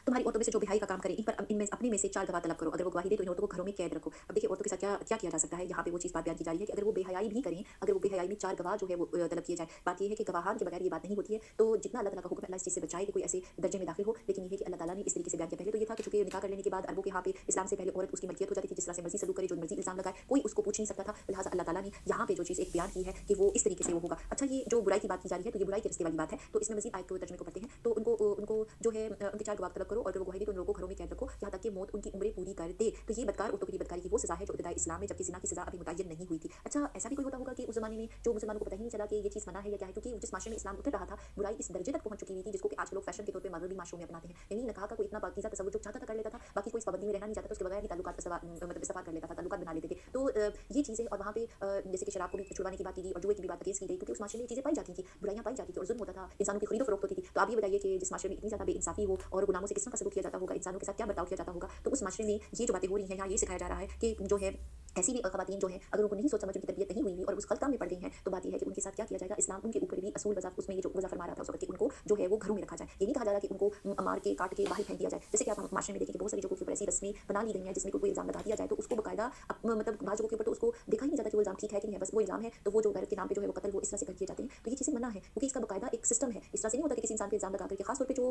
तुम्हारी औरतों में से जो बेहाई का काम करे, इन पर इनमें अपने में से 4 गवाह तलब करो। अगर वो गवाही दे तो इन औरतों को घरों में कैद रखो। अब देखिए औरतों के साथ क्या क्या किया जा सकता है, यहाँ पे वो चीज़ बात बयान की जा रही है कि अगर वो बेहयाई भी करें, अगर वो बेहयाई में 4 गवाह जो है वो तलब किए जाए। बात ये है कि गवाहान के बगैर ये बात नहीं होती है। तो जितना अल्लाह ताला का हुक्म है, अल्लाह इस चीज़ से बचाए कि कोई ऐसे दर्जे में दाखिल हो। लेकिन ये है कि अल्लाह ताला ने इस तरीके से बयान किया। पहले तो ये था कि चूंकि निकाह कर लेने के बाद अरबों के यहाँ पे इस्लाम से पहले औरत उसकी मलकियत हो जाती थी, जिस तरह से मर्जी सलूक करे, जो मर्जी इल्ज़ाम लगाए, कोई उसको पूछ नहीं सकता था। लिहाजा अल्लाह ताला ने यहाँ पे जो चीज़ एक बयान की है कि वो इस तरीके से वो होगा। अच्छा, ये जो बुराई की बात की जा रही है तो ये बुराई के रिश्ते वाली बात है। तो इसमें मजीद आयत को तर्जुमे को पढ़ते हैं। तो उनको जो है उनके 4 गवाह तलब करो, और अगर वो गवाही दे तो उन लोगों को घरों में कैद रखो यहाँ तक कि मौत उनकी उम्रें पूरी कर दे। तो ये बदकार औरतों के लिए बदकारी की वो सज़ा है जो इब्तिदाई इस्लाम में, जबकि ज़िना की सज़ा अभी मुतय्यन नहीं हुई थी। अच्छा, ऐसा भी कोई होता होगा कि उस ज़माने में जो मुसलमानों को पता ही नहीं चला कि ये चीज़ मना है या क्या है, क्योंकि जिस माशरे में इस्लाम उतर रहा था, बुराई इस दर्जे तक पहुंच चुकी हुई थी जिसको कि आज लोग फैशन के तौर पे मगरबी माशरों में अपनाते हैं। यानी निकाह का कोई इतना पाकीज़ा तसव्वुर जो चाहता था कर लेता था, बाकी कोई इस पाबंदी में रहना नहीं चाहता था, उसके बगैर ही ताल्लुकात मतलब इस्तफाद कर लेता था, ताल्लुकात बना लेते थे। तो ये चीज़ें, और वहाँ पे जैसे कि शराब को भी छुड़वाने की बात की गई और जुए की भी बात अगेंस्ट की गई, क्योंकि उस माशरे में ये चीज़ें पाई जाती थी, बुराइयाँ पाई जाती थी और जुल्म होता था, इंसानों की खरीदो फरोख्त होती थी। तो आप ये बताइए कि जिस माशरे में इतनी ज़्यादा बेइंसाफी हो और गुलामों से किस तरह का सलूक किया जाता होगा, इंसानों के साथ क्या बर्ताव किया जाता होगा, तो उस माशरे में ये जो बातें हो रही हैं, यहाँ ये सिखाया जा रहा है कि जो है ऐसी भी ख़वातीन जो है, अगर उनको नहीं सोच समझ, उनकी तरबियत नहीं हुई और उस गलत काम में पड़ गई हैं, तो बात ये है कि उनके साथ क्या किया जाएगा। इस्लाम उनके ऊपर भी असूल वज़ा, उसमें ये जो वज़ा फरमा रहा था उस वक़्त कि उनको जो है वो घरों में रखा जाए। ये नहीं कहा जा रहा कि उनको मार के काट के बाहर फेंक दिया जाए। जैसे कि आप माशरे में देखें कि बहुत सारी जगहों के ऊपर ऐसी रस्में बना ली गई हैं जिसमें कोई इल्ज़ाम लगा दिया जाए तो उसको बाकायदा मतलब बाज़ जगहों के ऊपर तो उसको देखा ही नहीं जाता कि वो इल्ज़ाम ठीक है कि नहीं है, बस वो इल्ज़ाम है तो वो जो गैरत के नाम पे जो है वो कत्ल वो इस तरह से कर दिए जाते हैं। तो ये चीज़ें मना है, क्योंकि इसका बाकायदा एक सिस्टम है। इस तरह से नहीं होता कि किसी इंसान पे इल्ज़ाम लगा करके, खास तौर पे जो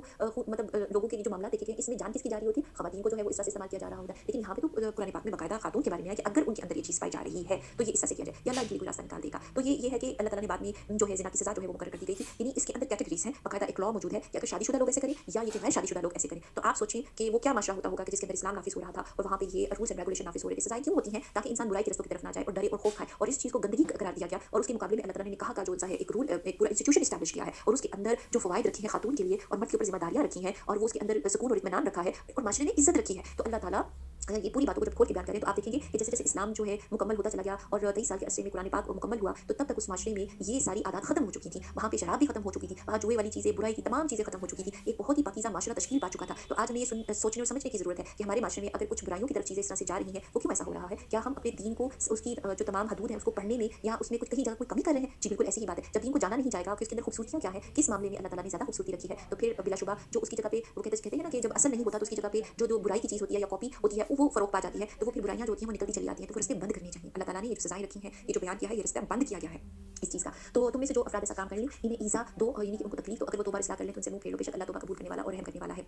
मतलब लोगों के जो मामला देखे गए इसमें जान किसकी जा रही होती है, ख़वातीन को जो है वो इस तरह से इस्तेमाल किया जा रहा होता है। लेकिन यहाँ पे तो कुरान पाक में बाकायदा खातून के बारे में है कि अगर उनके अंदर ये चीज़ पाई जा रही है तो ये इस तरह से किया जाए, या अल्लाह इनके लिए कोई रास्ता निकाल देगा। तो ये है कि अल्लाह ताला ने बाद में जो है ज़िना की सज़ा जो है वो मुकर्रर कर दी गई थी। यानी इसके अंदर कैटेगरीज़ हैं, बाकायदा एक लॉ मौजूद है कि अगर शादीशुदा लोग ऐसे करें या ये कि गैर शादीशुदा लोग ऐसे करें। तो आप सोचिए कि वो क्या माशरा होता होगा कि जिसके अंदर इस्लाम नाफिज़ हो रहा था और वहाँ पे ये रूल्स एंड रेगुलेशन नाफिज़ हो रहे थे। सज़ाएँ क्यों होती हैं, ताकि इंसान बुराई के रस्तों की तरफ ना जाए और डरे और खौफ खाए, और इस चीज़ को गंदगी करार दिया गया। और उसके मुकाबले में अल्लाह ताला ने निकाह का जो है एक रूल, एक पूरा इंस्टीट्यूशन एस्टैब्लिश किया है और उसके अंदर जो फ़वाइद रखे हैं खातून के लिए और मर्द के ऊपर ज़िम्मेदारियाँ रखी हैं और वो उसके अंदर सुकून और इत्मीनान रखा है और माशरे ने इज़्ज़त रखी है। तो अल्लाह ताला ये पूरी बातों को जब खोल के बयान करें तो आप देखेंगे कि जैसे जैसे इस्लाम जो है मुकम्मल होता चला गया और 23 साल के अरसे में कुरान पाक मुकम्मल हुआ, तो तब तक उस माशरे में ये सारी आदत खत्म हो चुकी थी। वहाँ पे शराब भी खत्म हो चुकी थी, वहाँ जुए वाली चीज़ें, बुराई की तमाम चीज़ें खत्म हो चुकी थी। एक बहुत ही पाकीज़ा माशरा तश्कील पा चुका था। तो आज हमें ये सोचने और समझने की ज़रूरत है कि हमारे माशरे में अगर कुछ बुराइयों की तरफ चीज़ें इस तरह से जा रही हैं, वो क्यों ऐसा हो रहा है। क्या हम अपने दीन को उसकी जो तमाम हदूद हैं उसको पढ़ने में या उसमें कुछ कहीं जगह कोई कमी कर रहे हैं। जी बिल्कुल ऐसी ही बात है। जब दीन को जाना नहीं जाएगा कि उसके अंदर खूबसूरतियाँ क्या है, किस मामले में अल्लाह ताला ने ज़्यादा खूबसूरती रखी है, तो फिर बिलाशुबा जो उसकी जगह पे वो कहते हैं ना कि जब असल नहीं होता तो उसकी जगह पे जो बुराई की चीज़ होती है या कॉपी होती है वो फ़रोग पा जाती है, तो वो फिर बुराइयाँ जो होती हैं वो निकलती चली जाती हैं। तो वो रिश्ते बंद करने चाहिए। अल्लाह ताला ने ये जो सज़ाएँ रखी हैं, ये जो बयान किया है, ये रिश्ता बंद किया गया है इस चीज़ का। तो तुम में से जो अफ़राद ऐसा काम कर लें, इन्हें ईज़ा दो, यानी कि उनको तकलीफ, तो अगर वो तौबा इस्लाह कर लें तो उनसे मुँह फेर लो, बेशक अल्लाह तौबा कबूल करने वाला और रहम करने वाला है।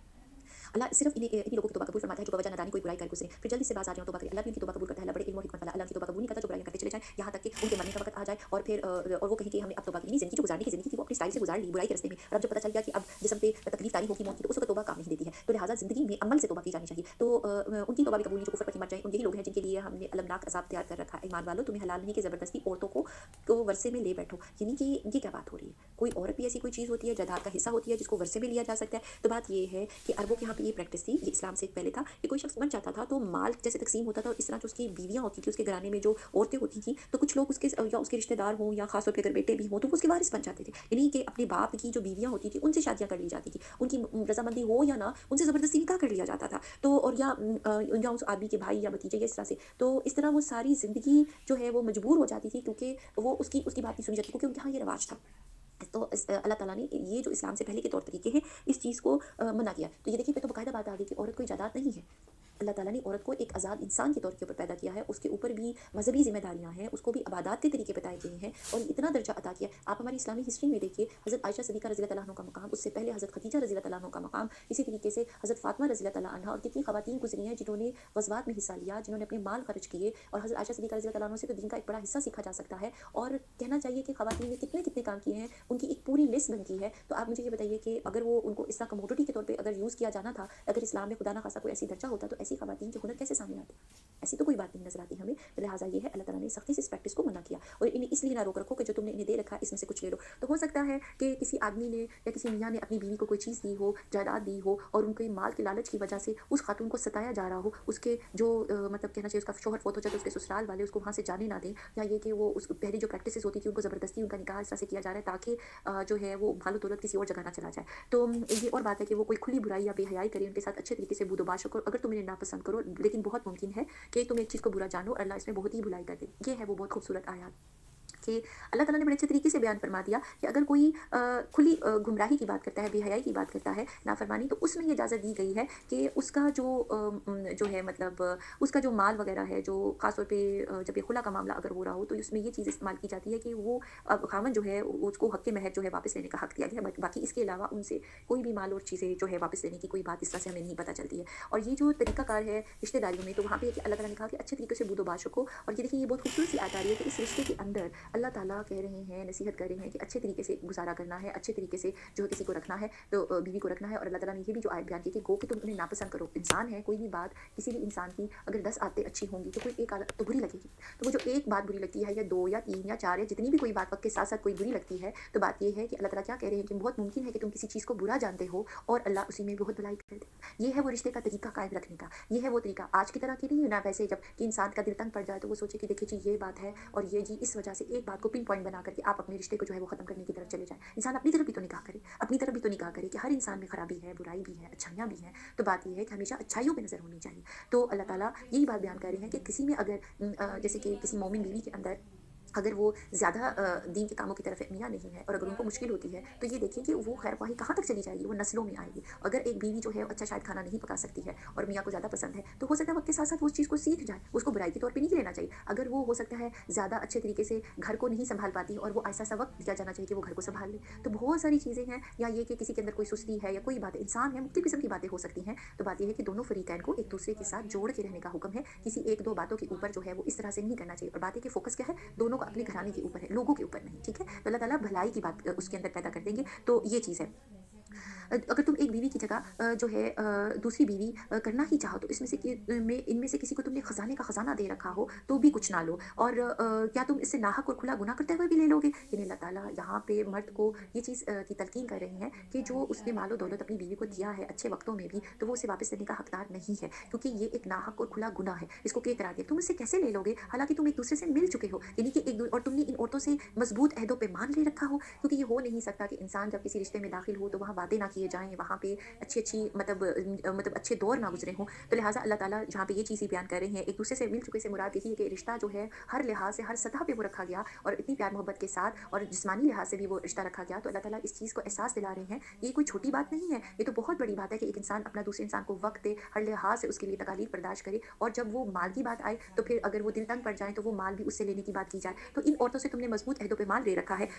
अल्लाह सिर्फ इन्हीं लोगों की तौबा कबूल फरमाता है जो बवजह नादानी कोई बुराई कर गुजरे, फिर जल्दी से बाज आ जाओ तौबा करें। अल्लाह भी उनकी तौबा कबूल करता है। अल्लाह बड़े इल्म और हिकमत वाला, अल्लाह उनकी तौबा कबूल नहीं करता जो बुराइयां करते चले जाएं, यहाँ तक कि उनके मरने का वक्त आ जाए और फिर और वो कहें कि हमने अब तौबा की। नहीं, ज़िंदगी जो गुजारने की ज़िंदगी थी वो अपनी स्टाइल से गुजार ली बुराई के रास्ते में, और अब जब पता चल गया कि अब जिस्म पे तकलीफ तारी होगी मौत की, तो उस वक्त तौबा काम नहीं देती है। तो लिहाजा ज़िंदगी में अमल से तौबा की जानी चाहिए। तो उनकी तौबा भी कबूल नहीं जो कुफर पर मर जाए। यही लोग हैं जिनके लिए हमने अलमनाक अज़ाब तैयार कर रखा है। ईमान वालों, तुम्हें हलाल नहीं कि ज़बरदस्ती औरतों को वर्से में ले बैठो। यानी कि ये क्या बात हो रही है, कोई औरत भी ऐसी कोई चीज़ होती है, जायदाद का हिस्सा होती है जिसको वर्से में लिया जा सकता है। तो बात ये है कि अरबों के यहाँ पे ये प्रैक्टिस थी, ये इस्लाम से पहले था कि कोई शख्स मर जाता था तो माल जैसे तकसीम होता था, और इस तरह जो उसकी बीवियाँ होती थी, उसके घराने में जो औरतें होती थी, तो कुछ लोग उसके या उसके रिश्तेदार हों या खास तौर पे अगर बेटे भी हों तो वो उसके वारिस बन जाते थे। यानी कि अपने बाप की जो बीवियाँ होती थी उनसे शादियाँ कर ली जाती थी, उनकी रजामंदी हो या ना, उनसे ज़बरदस्ती निकाह कर लिया जाता था। तो और या उस आदमी के भाई या भतीजे या इस तरह से, तो इस तरह वो सारी ज़िंदगी जो है वो मजबूर हो जाती थी, क्योंकि वो उसकी उसकी बात नहीं सुनी जाती, क्योंकि उनके यहाँ ये रिवाज था। तो अल्लाह ताला ने ये जो इस्लाम से पहले के तौर तरीके हैं इस चीज़ को मना किया। तो ये देखिए, फिर तो बाकायदा बात आ गई कि औरत कोई जायदाद नहीं है, अल्लाह ताला ने औरत को एक आज़ाद इंसान के तौर के ऊपर पैदा किया है, उसके ऊपर भी मज़हबी ज़िम्मेदारियाँ हैं, उसको भी इबादत के तरीके बताए गए हैं और इतना दर्जा अता किया है। आप हमारी इस्लामी हिस्ट्री में देखिए, हज़रत आयशा सिद्दीक़ा रज़ी अल्लाह तआला अन्हा का मकाम, उससे पहले हज़रत खदीजा रज़ी अल्लाह तआला अन्हा का मकाम, इसी तरीके से हज़रत फ़ातिमा रज़ी अल्लाह तआला अन्हा और कितनी ख़वातीन गुज़री हैं जिन्होंने ग़ज़वात में हिस्सा लिया, जिन्होंने अपने माल ख़र्च किए और हज़रत आयशा सिद्दीक़ा रज़ी अल्लाह तआला अन्हा से तो दीन का एक बड़ा हिस्सा सीखा जा सकता है। और कहना चाहिए कि ख़वातीन ने कितने-कितने काम किए हैं, उनकी एक पूरी लिस्ट बनती है। तो आप मुझे ये बताइए कि अगर वो उनको इस तरह कमोडिटी के तौर पे अगर यूज़ किया जाना था, अगर इस्लाम में खुदा ना ख़ास्ता कोई ऐसी दर्जा होता, तो ऐसी ख़वातीन के हुनर कैसे सामने आते? ऐसी तो कोई बात नहीं नज़र आती हमें। लिहाज़ा ये है, अल्लाह ताला ने सख्ती से इस प्रैक्टिस को मना किया और इन्हें इसलिए ना रोक रखो कि जो तुमने इन्हें दे रखा है इसमें से कुछ ले लो। तो हो सकता है कि किसी आदमी ने या किसी मियाँ ने अपनी बीवी को कोई चीज़ दी हो, जायदाद दी हो और उनके माल के लालच की वजह से उस खातून को सताया जा रहा हो, उसके जो मतलब कहना चाहिए उसका शौहर फ़ौत हो जाए तो उसके ससुराल वाले उसको वहाँ से जाने ना दें, या ये कि वो उस पहली जो प्रैक्टिसेज़ होती थी उनको ज़बरदस्ती उनका निकाह इस तरह से किया जा रहा है ताकि जो है वो मालो-दौलत किसी और जगह ना चला जाए। तो ये और बात है कि वो कोई खुली बुराई या बेहयाई करे, उनके साथ अच्छे तरीके से बूदोबाश करो, अगर तुम इन्हें नापसंद करो, लेकिन बहुत मुमकिन है कि तुम एक चीज़ को बुरा जानो और अल्लाह इसमें बहुत ही भलाई कर दे। ये है वो बहुत खूबसूरत आयत कि अल्लाह ताला ने बड़े अच्छे तरीके से बयान फरमा दिया कि अगर कोई खुली गुमराही की बात करता है, बेहयाई की बात करता है, नाफरमानी, तो उसमें ये इजाज़त दी गई है कि उसका जो है मतलब उसका जो माल वगैरह है, जो ख़ास तौर पे जब ये खुला का मामला अगर हो रहा हो तो उसमें ये चीज़ इस्तेमाल की जाती है कि वो ख़ावंद जो है उसको हक़ महर जो है वापस लेने का हक़ दिया गया है। बट बाकी इसके अलावा उनसे कोई भी माल और चीज़ें जो है वापस लेने की कोई बात इस तरह से हमें नहीं पता चलती है। और ये जो तरीक़ाकार है रिश्तेदारियों में, तो वहाँ पे कि अल्लाह ताला ने कहा कि अच्छे तरीके से बूदोबाश रखो। और ये देखिए, ये बहुत खूबसूरत सी आयत आ रही है कि इस रिश्ते के अंदर अल्लाह ताला कह रहे हैं, नसीहत कर रहे हैं कि अच्छे तरीके से गुज़ारा करना है, अच्छे तरीके से जो है किसी को रखना है, तो बीवी को रखना है। और अल्लाह ताला ने ये भी जो आयत बयान की कि गो कि तुम उन्हें नापसंद करो। इंसान है, कोई भी बात किसी भी इंसान की अगर 10 आदतें अच्छी होंगी तो कोई एक आदत तो बुरी लगेगी। तो वो जो एक बात बुरी लगती है या 2 या 3 या 4 या जितनी भी कोई बात वक़्त के साथ-साथ कोई बुरी लगती है, तो बात ये है कि अल्लाह ताला क्या कह रहे हैं कि बहुत मुमकिन है कि तुम किसी चीज़ को बुरा जानते हो और अल्लाह उसी में बहुत भलाई कर दे। ये है वो रिश्ते का तरीका कायम रखने का। ये है वो तरीका, आज की तरह की नहीं है ना वैसे जब कि इंसान का दिल तंग पड़ जाए तो वो सोचे कि देखिए जी ये बात है और ये जी इस वजह से एक बात को पिन पॉइंट बना करके आप अपने रिश्ते को जो है वो ख़त्म करने की तरफ चले जाएँ। इंसान अपनी तरफ भी तो निगाह करे, अपनी तरफ भी तो निगाह करे कि हर इंसान में खराबी है, बुराई भी है, अच्छाइयाँ भी हैं। तो बात ये है कि हमेशा अच्छाइयों पे नज़र होनी चाहिए। तो अल्लाह ताला यही बात बयान कर रहे हैं कि किसी में अगर जैसे कि किसी मोमिन बीवी के अंदर अगर वो ज़्यादा दीन के कामों की तरफ एहमिया नहीं है और अगर उनको मुश्किल होती है, तो ये देखिए कि वो खैरख्वाही कहाँ तक चली जाएगी, वो नस्लों में आएगी। अगर एक बीवी जो है अच्छा शायद खाना नहीं पका सकती है और मियाँ को ज़्यादा पसंद है, तो हो सकता है वक़्त के साथ-साथ वो उस चीज़ को सीख जाए, उसको बुराई के तौर पे नहीं लेना चाहिए। अगर वो हो सकता है ज़्यादा अच्छे तरीके से घर को नहीं सँभाल पाती और वो ऐसा-ऐसा वक़्त दिया जाना चाहिए कि वो घर को सँभाल ले। तो बहुत सारी चीज़ें हैं, या ये कि किसी के अंदर कोई सुस्ती है या कोई बात है, इंसान है, मुख्तलिफ़ किस्म की बातें हो सकती हैं। तो बात ये है कि दोनों फ़रीक़ैन को एक-दूसरे के साथ जोड़ के रहने का हुक्म है, किसी 1-2 बातों के ऊपर जो है वो इस तरह से नहीं करना चाहिए। और बात है कि फ़ोकस क्या है, दोनों का अपने घराने के ऊपर है, लोगों के ऊपर नहीं, ठीक है? तो अल्लाह ताला भलाई की बात उसके अंदर पैदा कर देंगे, तो ये चीज़ है। अगर तुम एक बीवी की जगह जो है दूसरी बीवी करना ही चाहो तो इसमें से इनमें से किसी को तुमने खजाने का खजाना दे रखा हो तो भी कुछ ना लो। और क्या तुम इससे नाहक और खुला गुनाह करते हुए भी ले लोगे? यानी अल्लाह ताला यहाँ पे मर्द को ये चीज़ की तलकीन कर रहे हैं कि जो उसने मालो दौलत अपनी बीवी को दिया है अच्छे वक्तों में भी, तो वो उसे वापस लेने का हकदार नहीं है, क्योंकि ये एक नाहक और खुला गुनाह है। इसको के करार दिया, तुम इससे कैसे ले लोगे, हालांकि तुम एक दूसरे से मिल चुके हो, यानी कि और तुमने इन औरतों से मजबूत अहदों पे मान ले रखा हो, क्योंकि ये हो नहीं सकता कि इंसान जब किसी रिश्ते में दाखिल हो तो वहाँ वादे ना किए जाएँ, वहाँ पे अच्छी-अच्छी मतलब अच्छे दौर ना गुज़रे हों। तो लिहाज़ा अल्लाह ताला जहाँ पे ये चीज़ ही बयान कर रहे हैं, एक दूसरे से मिल चुके से मुराद यही है कि रिश्ता जो है हर लिहाज़ से, हर सतह पे वो रखा गया और इतनी प्यार मोहब्बत के साथ और जिस्मानी लिहाज़ से भी वो रिश्ता रखा गया। तो अल्लाह ताला इस चीज़ को एहसास दिला रहे हैं, ये कोई छोटी बात नहीं है, ये तो बहुत बड़ी बात है कि एक इंसान अपना दूसरे इंसान को वक़्त दे, हर लिहाज़ से उसके लिए तकालीफ बर्दाश्त करे, और जब वो माल की बात आए, तो फिर अगर वो दिल तंग पड़ जाएँ, तो वो माल भी उससे लेने की बात की जाए। तो इन औरतों से तुमने मज़बूत अहदों पे माल ले रखा है।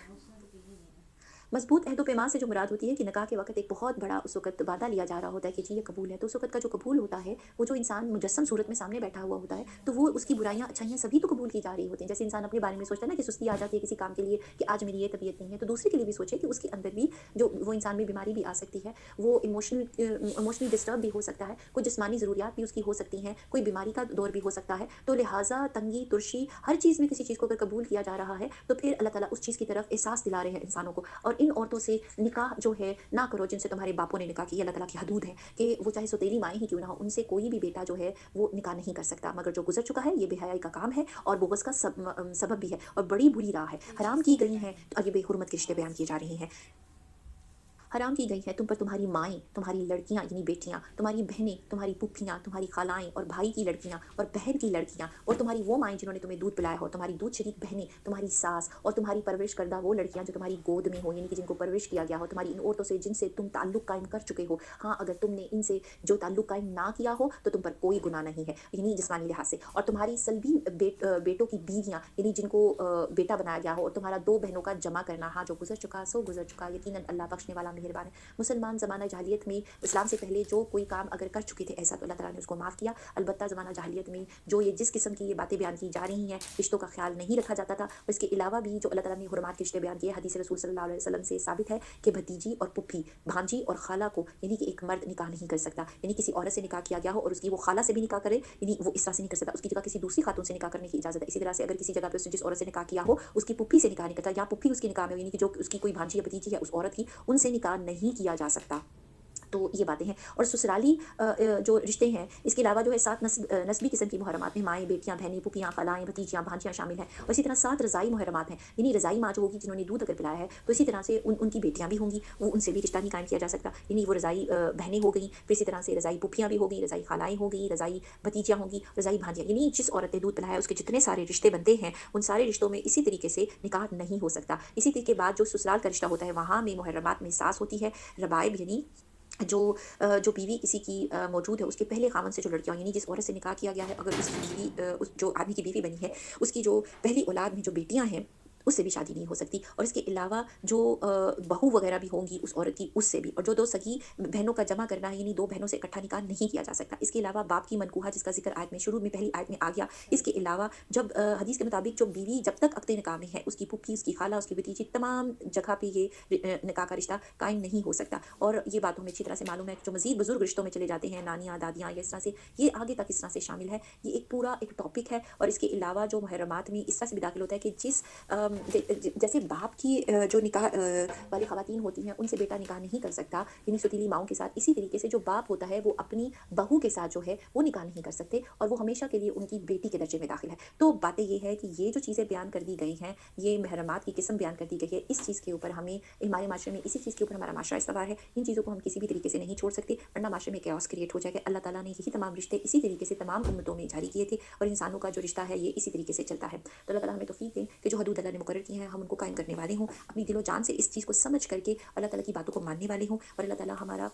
मज़बूत अहद-ओ-पैमान से जो मुराद होती है कि निकाह के वक़्त एक बहुत बड़ा उस वक़्त वादा लिया जा रहा होता है कि जी ये कबूल है, तो उस वक़्त का जो कबूल होता है, वो जो इंसान मुजस्सम सूरत में सामने बैठा हुआ होता है, तो वो उसकी बुराइयाँ, अच्छाइयाँ सभी तो कबूल की जा रही होती हैं। जैसे इंसान अपने बारे में सोचता है ना कि सुस्ती आ जाती है किसी काम के लिए कि आज मेरी ये तबीयत नहीं है, तो दूसरे के लिए भी सोचे कि उसके अंदर भी जो वो इंसान में बीमारी भी आ सकती है, वो इमोशनली डिस्टर्ब भी हो सकता है, कोई जिस्मानी ज़रूरियात भी उसकी हो सकती हैं, कोई बीमारी का दौर भी हो सकता है। तो लिहाज़ा तंगी, तुर्शी, हर चीज़ में किसी चीज़ को अगर कबूल किया जा रहा है, तो फिर अल्लाह ताला उस चीज़ की तरफ एहसास दिला रहे हैं इंसानों को। और इन औरतों से निकाह जो है ना करो जिनसे तुम्हारे बापों ने निकाह किया। अल्लाह ताला की हदूद है कि वो चाहे सौतेली माएँ ही क्यों ना हो, उनसे कोई भी बेटा जो है वो निकाह नहीं कर सकता, मगर जो गुजर चुका है ये बेहयाई का काम है और बोगस का सबब भी है और बड़ी बुरी राह है, हराम की गई हैं और ये बेहुरमत के रिश्ते बयान किए जा रहे हैं। हराम की गई हैं तुम पर तुम्हारी माएँ, तुम्हारी लड़कियाँ यानी बेटियाँ, तुम्हारी बहनें, तुम्हारी फूफियाँ, तुम्हारी खालाएँ और भाई की लड़कियाँ और बहन की लड़कियाँ और तुम्हारी वो माएँ जिन्होंने तुम्हें दूध पिलाया हो, तुम्हारी दूध शरीक बहनें, तुम्हारी सास और तुम्हारी परवरिश करदा वो लड़कियाँ जो तुम्हारी गोद में हो यानी कि जिनको परवरिश किया गया हो, तुम्हारी इन औरतों से जिनसे तुम ताल्लुक कायम कर चुके हो। हाँ, अगर तुमने इनसे जो ताल्लुक कायम ना किया हो तो तुम पर कोई गुनाह नहीं है, यानी जिस्मानी लिहाज से। और तुम्हारी सल्बी बेटों की बीवियाँ यानी जिनको बेटा बनाया गया हो और तुम्हारा 2 बहनों का जमा करना, हाँ, जो गुज़र चुका सो गुज़र चुका, यकीनन अल्लाह बख्शने वाला मेहरबान है। मुसलमान ज़माना जाहिलियत में इस्लाम से पहले जो कोई काम अगर कर चुके थे ऐसा तो अल्लाह ताला ने उसको माफ़ किया। अलबत्ता ज़माना जाहिलियत में जो ये जिस किस्म की ये बातें बयान की जा रही हैं, रिश्तों का ख़्याल नहीं रखा जाता था। और इसके अलावा भी जो अल्लाह ताला ने हुर्मात के रिश्ते बयान किए, हदीस रसूल सल्लल्लाहु अलैहि वसल्लम से साबित है कि भतीजी और पुप्पी, भांजी और खाला को यानी कि एक मर्द निकाह नहीं कर सकता। यानी किसी औरत से निकाह किया गया हो और उसकी वो खाला से भी निकाह करे, यानी वो इस तरह से नहीं कर सकता। उसकी जगह किसी दूसरी खातून से निकाह करने की इजाज़त है। इसी तरह से अगर किसी जगह पे उसने जिस औरत से निकाह किया हो, उसकी पुप्पी से निकाह नहीं करता या पुप्पी उसकी निकाह में हो, यानी कि जो उसकी कोई भांजी या भतीजी है उस औरत की, उनसे निकाह नहीं किया जा सकता। तो ये बातें हैं। और ससुराली जो रिश्ते हैं, इसके अलावा जो है 7 नस्बी किस्म की मुहर्रमात में माएँ, बेटियाँ, बहनें, फूफियाँ, खालाएँ, भतीजियाँ, भांजियाँ शामिल हैं। और इसी तरह 7 रज़ाई मुहर्रमात हैं, यानी रज़ाई माँ जो होगी जिन्होंने दूध अगर पिलाया है, तो इसी तरह से उनकी बेटियाँ भी होंगी, वो उनसे भी रिश्ता नहीं कायम किया जा सकता, यानी वो रज़ाई बहनें हो गईं, फिर इसी तरह से रज़ाई फूफियाँ भी हो गईं, रज़ाई खालाएँ हो गईं, रज़ाई भतीजियाँ होंगी, रज़ाई भांजियाँ, यानी जिस औरत ने दूध पिलाया है उसके जितने सारे रिश्ते बनते हैं, उन सारे रिश्तों में इसी तरीके से निकाह नहीं हो सकता। इसी के बाद जो ससुराल का रिश्ता होता है, वहाँ में मुहर्रमात में सास होती है, रबाइब यानी जो जो बीवी किसी की मौजूद है, उसके पहले ख़ावंद से जो लड़कियाँ यानी जिस औरत से निकाह किया गया है, अगर उसकी बीवी उस जो आदमी की बीवी बनी है, उसकी जो पहली औलाद में जो बेटियाँ हैं, उससे भी शादी नहीं हो सकती। और इसके अलावा जो बहू वग़ैरह भी होंगी उस औरत की, उससे भी। और जो 2 सगी बहनों का जमा करना है, यानी 2 बहनों से इकट्ठा निकाह नहीं किया जा सकता। इसके अलावा बाप की मनकूहा जिसका ज़िक्र आयत में शुरू में पहली आयत में आ गया। इसके अलावा जब हदीस के मुताबिक जो बीवी जब तक अक़्द निकाह में है, उसकी फूफी, उसकी खाला, उसकी भतीजी, तमाम जगह पे ये निकाह का रिश्ता कायम नहीं हो सकता। और ये बात हमें अच्छी तरह से मालूम है कि जो मज़ीद बुज़ुर्ग रिश्तों में चले जाते हैं, नानियाँ, दादियाँ, या इस तरह से, ये आगे तक इस तरह से शामिल है। ये एक पूरा एक टॉपिक है। और इसके अलावा जो मुहर्रमात में इस तरह से भी दाखिल होता है कि जिस जैसे बाप की जो निकाह वाली ख़वातीन होती हैं, उनसे बेटा निकाह नहीं कर सकता, यानी सुतीली माँओं के साथ। इसी तरीके से जो बाप होता है, वो अपनी बहू के साथ जो है, वो निकाह नहीं कर सकते और वो हमेशा के लिए उनकी बेटी के दर्जे में दाखिल है। तो बातें ये है कि ये जो चीज़ें बयान कर दी गई हैं, ये मुहर्रमात की किस्म बयान कर दी गई है। इस चीज़ के ऊपर हमें हमारे माशरे में इसी चीज़ के ऊपर हमारा माशरा इस्तवार है। इन चीज़ों को हम किसी भी तरीके से नहीं छोड़ सकते, वरना माशरे में केओस क्रिएट हो जाएगा। अल्लाह ताला ने यही तमाम रिश्ते इसी तरीके से तमाम उम्मतों में जारी किए थे और इंसानों का जो रिश्ता है, ये इसी तरीके से चलता है। तो अल्लाह ताला हमें तौफ़ीक दें कि जो हदूद अल्लाह ने मुकर्रर की हैं, हम उनको कायम करने वाले हों, अपनी दिलो जान से इस चीज़ को समझ करके अल्लाह ताला की बातों को मानने वाले हों और अल्लाह ताला हमारा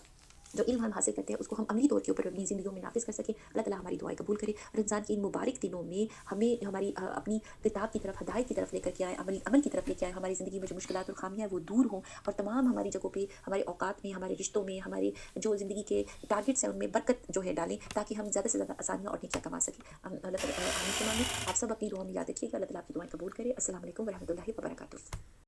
जो इल्म हम हासिल करते हैं उसको हम अमली तौर के ऊपर अपनी ज़िंदगियों में नाफ़िज़ कर सकें। अल्लाह ताला हमारी दुआएँ कबूल करे। रमज़ान के इन मुबारक दिनों में हमें हमारी अपनी किताब की तरफ, हिदायत की तरफ लेकर के आए, अमल की तरफ लेके आए। हमारी ज़िंदगी में जो मुश्किलात और ख़ामियाँ हैं वो दूर हों और तमाम हमारी जगहों पे, हमारे औकात में, हमारे रिश्तों में, हमारे जो ज़िंदगी के टारगेट्स हैं उनमें बरकत जो है डालें, ताकि हम ज़्यादा से ज़्यादा आसानियाँ और नेकियां कमा सकें। अल्लाह ताला आमीन सुना। आप सब अपनी दुआओं में याद रखिएगा। अल्लाह ताला आपकी दुआएँ कबूल करे। अस्सलाम वालेकुम व रहमतुल्लाहि व बरकातुहू।